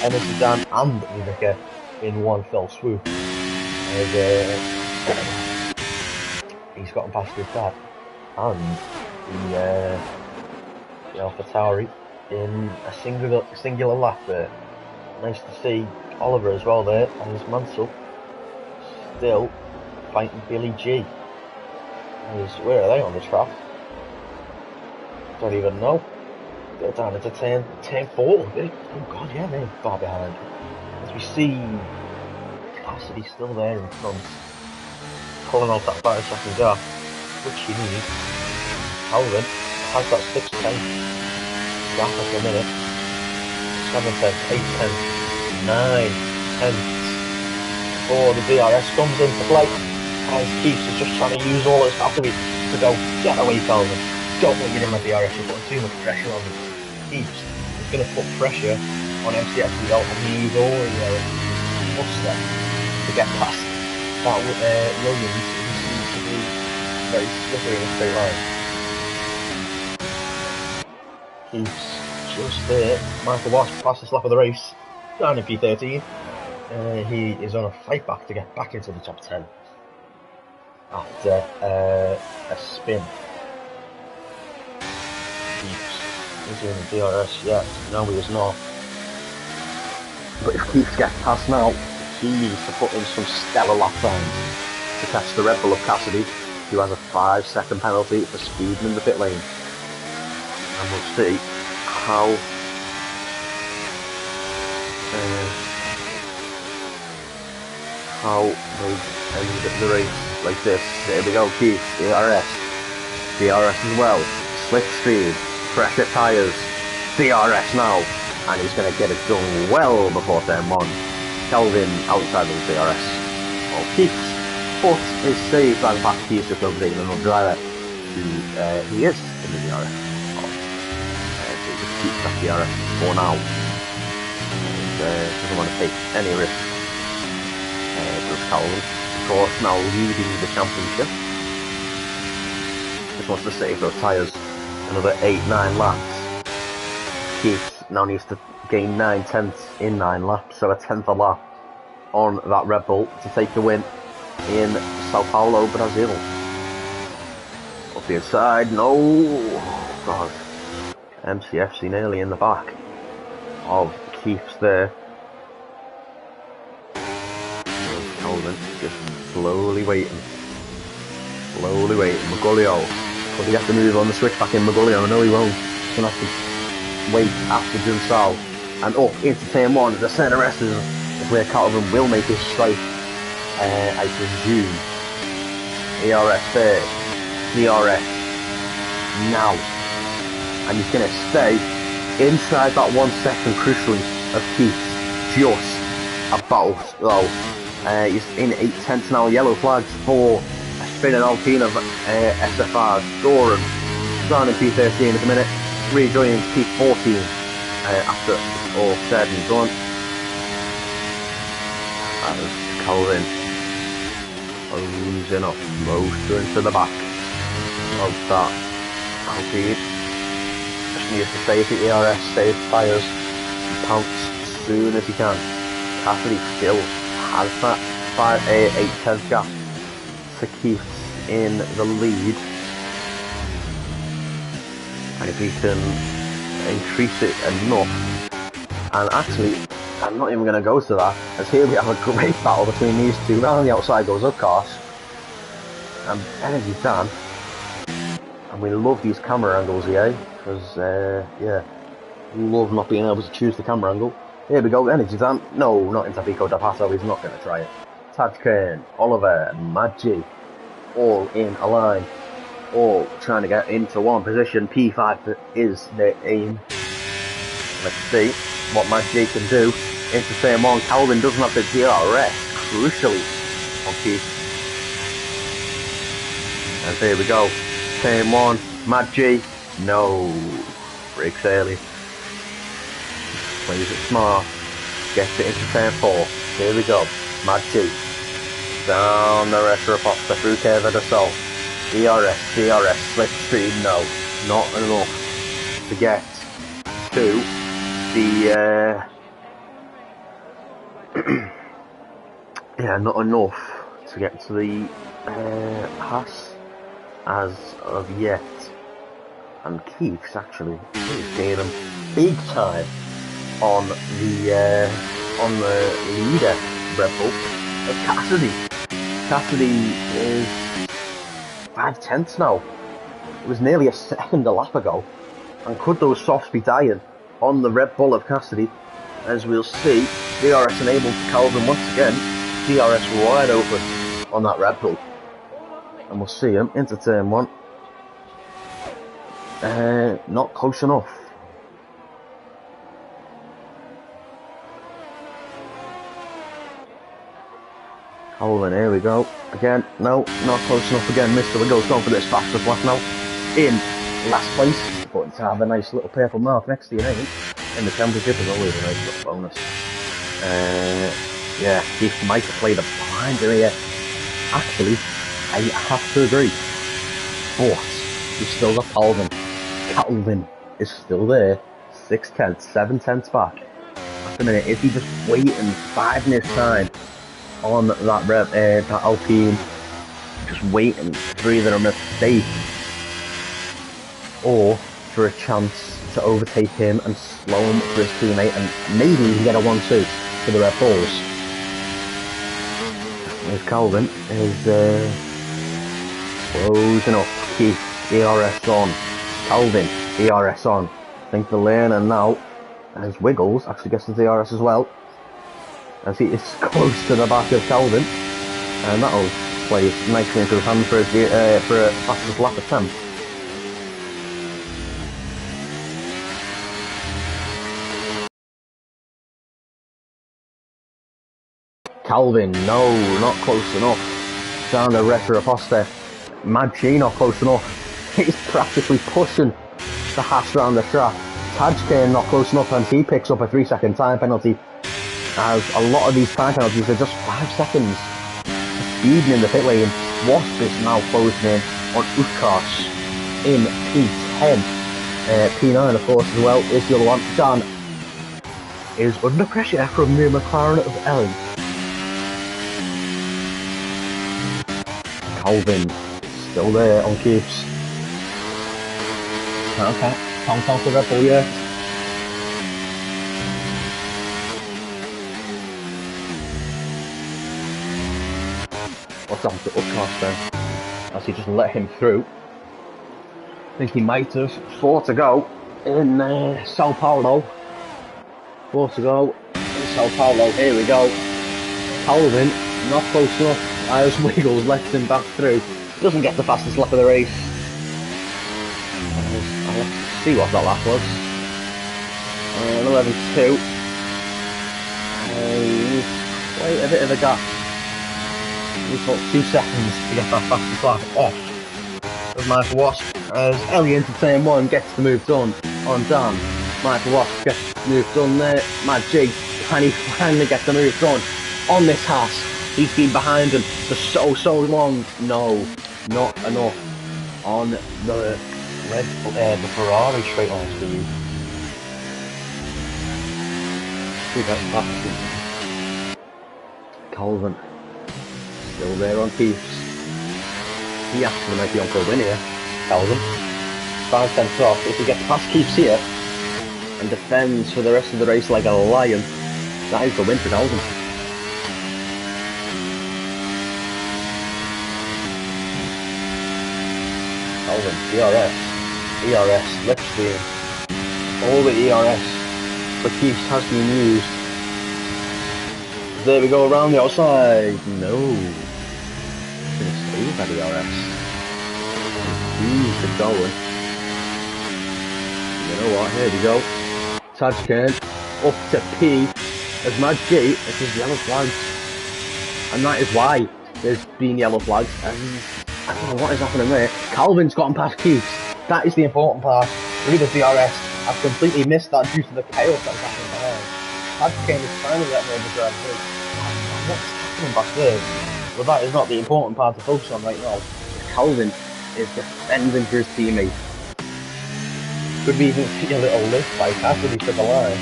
Enes Zidane and Uveka in one fell swoop. And, he's gotten past his dad and the AlphaTauri in a singular lap there. Nice to see Oliver as well there, and his Mansell still fighting Billy G. Where are they on the track? Don't even know. They're down into turn 4. Oh god, yeah, they're far behind. As we see Cassidy still there in front, pulling off that 5-second gap, which he needs. Calvin has got 6 tenths gap at the minute. 7 tenths, 8 tenths, 9 tenths. Oh, the DRS comes into play. As Keith is just trying to use all his battery to go, get away, Calvin. Don't let you in my DRS, you're putting too much pressure on him. Keith is going to put pressure on MCF Real, and he's already there. Must there to get past that Williams, who seems to be very slippery in a straight line. Keith's just there. Michael Wasp, fastest lap of the race, down in P13. He is on a fight back to get back into the top 10 after a spin. Is he in the DRS yet? No, he is not. But if Keith gets past now, he needs to put in some stellar lap times to catch the Red Bull of Cassidy, who has a 5-second penalty for speeding in the pit lane. And we'll see how they ended the race like this. There we go, Keith, DRS as well, slipstream, pressure tyres, DRS now, and he's going to get it done well before turn 1. Calvin outside of the DRS. Well, Keith's foot is saved by the fact he's just overtaking another driver who is in the DRS. So just keep that DRS for now. And doesn't want to take any risks. Bruce Calvin, of course, now leading the championship. Just wants to save those tyres another 8-9 laps. Keith now needs to gain 9 tenths in 9 laps, so a tenth a lap on that Red Bull to take the win in Sao Paulo, Brazil. Off the inside, no, oh god, MCFC nearly in the back of Keith's there. Calvin just slowly waiting. Maguglio, will he have to move on the switch back in Maguglio? I know he won't. He's going to have to wait after Dunsal. And up into turn 1, the centre rest is where Calvin will make his strike. I presume. ERS there. DRS. Now. And he's going to stay inside that 1 second crucially of Keith. Just about. He's in 8 tenths now. Yellow flags for a spinning Alpine of SFR. Doran down in P13 at the minute. Rejoining P14 after all said and done. As Calvin losing up motor into the back of that Alpine. Just needs to save the ERS, save tyres, and pounce as soon as he can. Cassidy still has that 8 tenths gap to keep in the lead, and if he can increase it enough, and actually I'm not even going to go to that, as here we have a great battle between these two. Round the outside goes Upcars and Energy Dan, and we love these camera angles here, because yeah, we love not being able to choose the camera angle. Here we go, Energy Dan, no, not into Pico da Passo, he's not going to try it. Tadkern, Oliver, and Mad G, all in a line, all trying to get into one position. P5 is their aim. Let's see what Mad G can do into turn 1. Calvin doesn't have the DRS, crucially, on Keith. And here we go. Turn 1, Mad G. No. Breaks early. Plays it smart. Gets it into turn 4. Here we go. Mad G. Down the rest of the Foster through Curva de Sol. DRS, slipstream, no. Not enough to get to the yeah, not enough to get to the Haas as of yet. And Keith's actually gaining big time on the leader Red Bull of Cassidy. Cassidy is 5/10 now. It was nearly a second a lap ago. And could those softs be dying on the Red Bull of Cassidy? As we'll see, DRS enabled to Calvin once again. DRS wide open on that Red Bull. And we'll see him into turn 1. Not close enough. Calvin, here we go. Again, no, not close enough again. Mr. Wiggles going for this fastest lap now. In last place, but to have a nice little purple mark next to your name in the championship is always a nice little bonus. Yeah, Keith might have played a blinder here. Actually, I have to agree. But we've still got Calvin. Calvin is still there. 6/10, 7/10 back. At the minute, if he just waiting 5 minutes time on that Alpine, just waiting for either a mistake or for a chance to overtake him and slow him for his teammate, and maybe he can get a 1-2 for the Red Bulls. As Calvin is closing up. Keith, DRS on. Calvin, DRS on. I think the learner now, as Wiggles actually gets the DRS as well, as he is close to the back of Calvin, and that'll play nicely into his hand for a fastest lap attempt. Calvin, no, not close enough. Down the Retro Aposta. Mad G not close enough. He's practically pushing the Haas around the track. Tajkane not close enough, and he picks up a 3-second time penalty. As a lot of these time penalties are just 5 seconds. Speeding in the pit lane. Wasp is now closing in on Utkarsh in P10. P9 of course as well is the other one. Dan is under pressure from the McLaren of Ellen. Calvin still there on Keiths. Can't count the Red Bull yet. What's happened to Utkarsh then? As he just let him through. I think he might have 4 to go in Sao Paulo. 4 to go in Sao Paulo. Here we go. Calvin, not close enough. As Wiggles lets him back through. Doesn't get the fastest lap of the race. Let's see what that lap was. 11.2. Quite a bit of a gap. We've got 2 seconds to get that fastest lap off of Michael Wasp. As Ellie into turn 1 gets the move done on Dan. Michael Wasp gets the move done there. Mad G, can he finally get the move done on this Haas? He's been behind him for so long. No, not enough on the the Ferrari straight line speed. Calvin still there on Keiths. He actually might be on for a win here. Calvin 5/10 off. If he gets past Keiths here and defends for the rest of the race like a lion, that is the win for Calvin. Calvin, ERS, slipstream. All the ERS for Keiths has been used. There we go around the outside. No. Gonna save that ERS. Keep it going. You know what? Here we go. Tajkane up to P. As Mad G, it says yellow flags. And that is why there's been yellow flags. And I don't know what is happening there. Calvin's gotten past Keith. That is the important part. Read the DRS. I've completely missed that due to the chaos that was happening behind. Hadkane is finally letting overdrive through. What's happening back there? Well, that is not the important part to focus on right now. Calvin is defending for his teammate. Could we even see a little lift by Cassidy to the line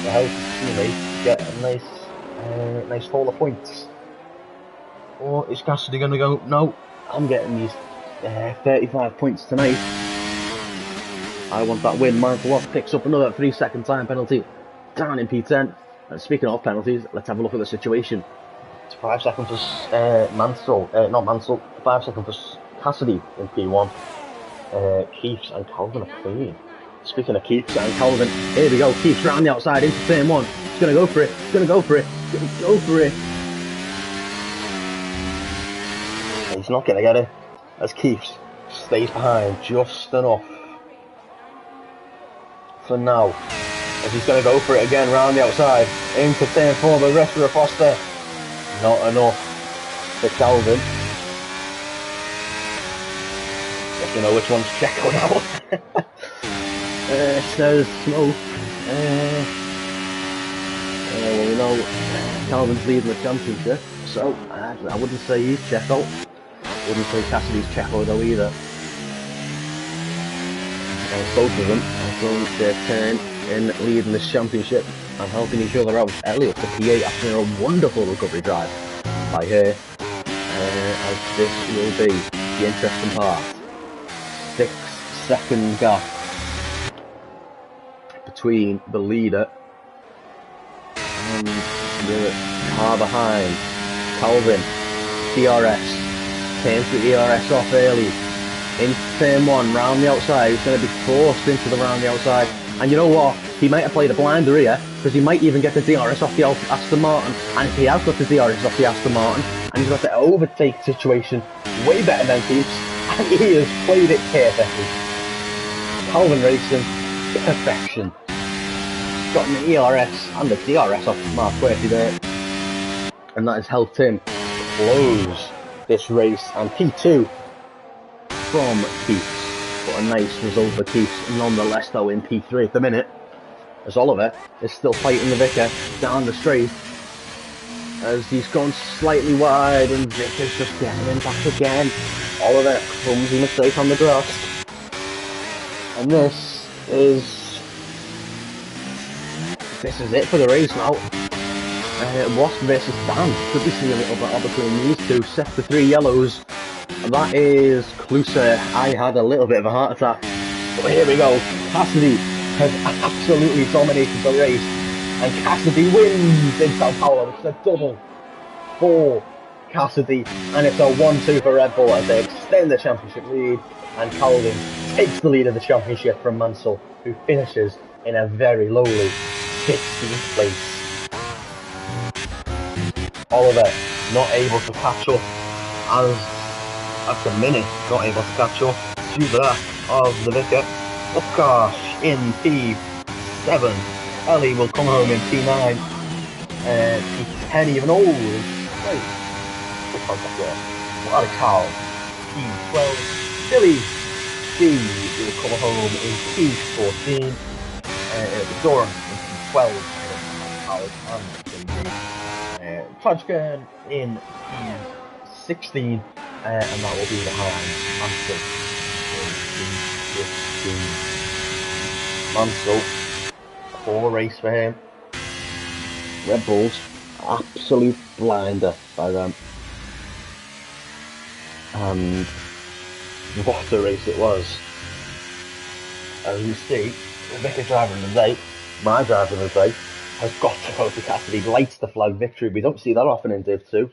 to help his teammate get a nice haul of points? Or is Cassidy going to go, no, I'm getting these 35 points tonight. I want that win. Markov picks up another 3-second time penalty down in P10. And speaking of penalties, let's have a look at the situation. It's 5 seconds for not Mansell, 5 seconds for Cassidy in P1. Keiths and Calvin are clean. Speaking of Keiths and Calvin, here we go. Keiths round the outside into turn 1. He's going to go for it. He's going to go for it. He's going to go for it. He's not going to get it. As Keiths stays behind just enough for now. As he's going to go for it again round the outside into turn 4, the rest of Foster. Not enough for Calvin. Guess we know which one's Checo now. Says Smoke. Well, we know Calvin's leading the championship, so I wouldn't say he's Checo. Wouldn't say Cassidy's Checo though either. Both of them are going their turn in leading this championship and helping each other out. Elliott, the P8, after a wonderful recovery drive by her. As this will be the interesting part. 6-second gap between the leader and the car behind. Calvin, DRS. Turns the DRS off early. In turn 1, round the outside. He's going to be forced into the round the outside. And you know what? He might have played a blinder here, because he might even get the DRS off the Aston Martin. And if he has got the DRS off the Aston Martin, and he's got the overtake situation way better than Keiths, and he has played it perfectly. Calvin Racing, perfection. Gotten the ERS and the DRS off Mark Quirky there. And that has helped him close this race. And P2 from Keiths. But a nice result for Keiths nonetheless though in P3 at the minute. As Oliver is still fighting the Vicar down the straight. As he's gone slightly wide and Vicar's just getting him back again. Oliver, clumsy mistake on the grass. And this is it for the race now. Wasp versus Dan. Could we see a little battle between these two? Set for 3 yellows. And that is closer. I had a little bit of a heart attack. But here we go. Cassidy has absolutely dominated the race. And Cassidy wins in Sao Paulo. It's a double for Cassidy. And it's a 1-2 for Red Bull as they extend the championship lead. And Calvin takes the lead of the championship from Mansell, who finishes in a very lowly 16th place. Oliver not able to catch up as at the minute, not able to catch up to that of the Vicar. Upkarsh in P7. Ellie will come home in P9. P10 even. Oh, wait. Which one's that there? Alex Howell. P12. Billy G will come home in P14. Doran in P12. Alex and Tajkan in P16. And that will be behind Mansell in P15. Mansell, poor race for him. Red Bulls, absolute blinder by them. And what a race it was. As you see, the Vicar driver of the day, my driver of the day, has got to go to Cassidy. Lights the flag victory. We don't see that often in Div 2,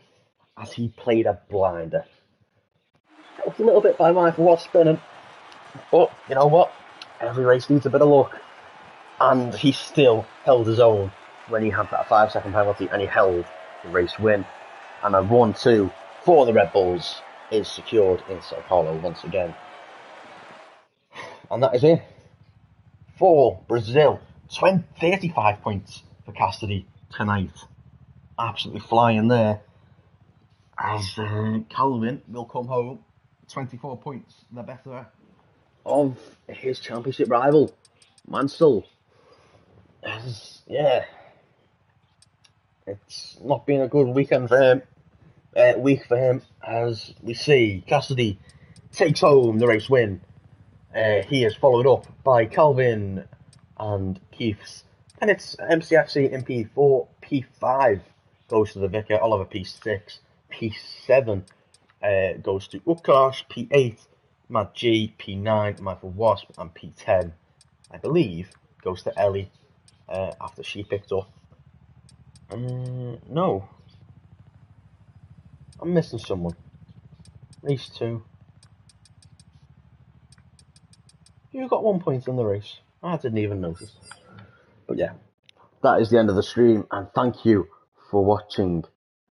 as he played a blinder. Helped a little bit by Michael Watts spinning. But, you know what? Every race needs a bit of luck. And he still held his own when he had that 5-second penalty, and he held the race win. And a 1-2 for the Red Bulls is secured in Sao Paulo once again. And that is it for Brazil. 35 points for Cassidy, tonight. Absolutely flying there. As Calvin will come home 24 points, the better of his championship rival, Mansell. Yeah, it's not been a good weekend for him. Week for him, as we see Cassidy takes home the race win. He is followed up by Calvin and Keith's. And it's MCFC in P4, P5 goes to the Vicar, Oliver P6, P7 goes to Ukash, P8, Matt G, P9, Michael Wasp, and P10, I believe, goes to Ellie after she picked up. No. I'm missing someone. Race 2. You got 1 point in the race. I didn't even notice. But yeah, that is the end of the stream, and thank you for watching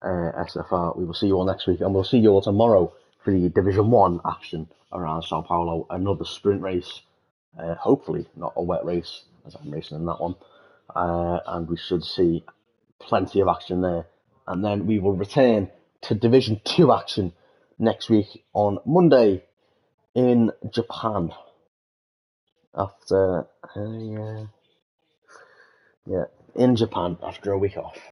SFR. We will see you all next week, and we'll see you all tomorrow for the Division 1 action around Sao Paulo. Another sprint race, hopefully not a wet race, as I'm racing in that one. And we should see plenty of action there. And then we will return to Division 2 action next week on Monday in Japan. After, in Japan after a week off.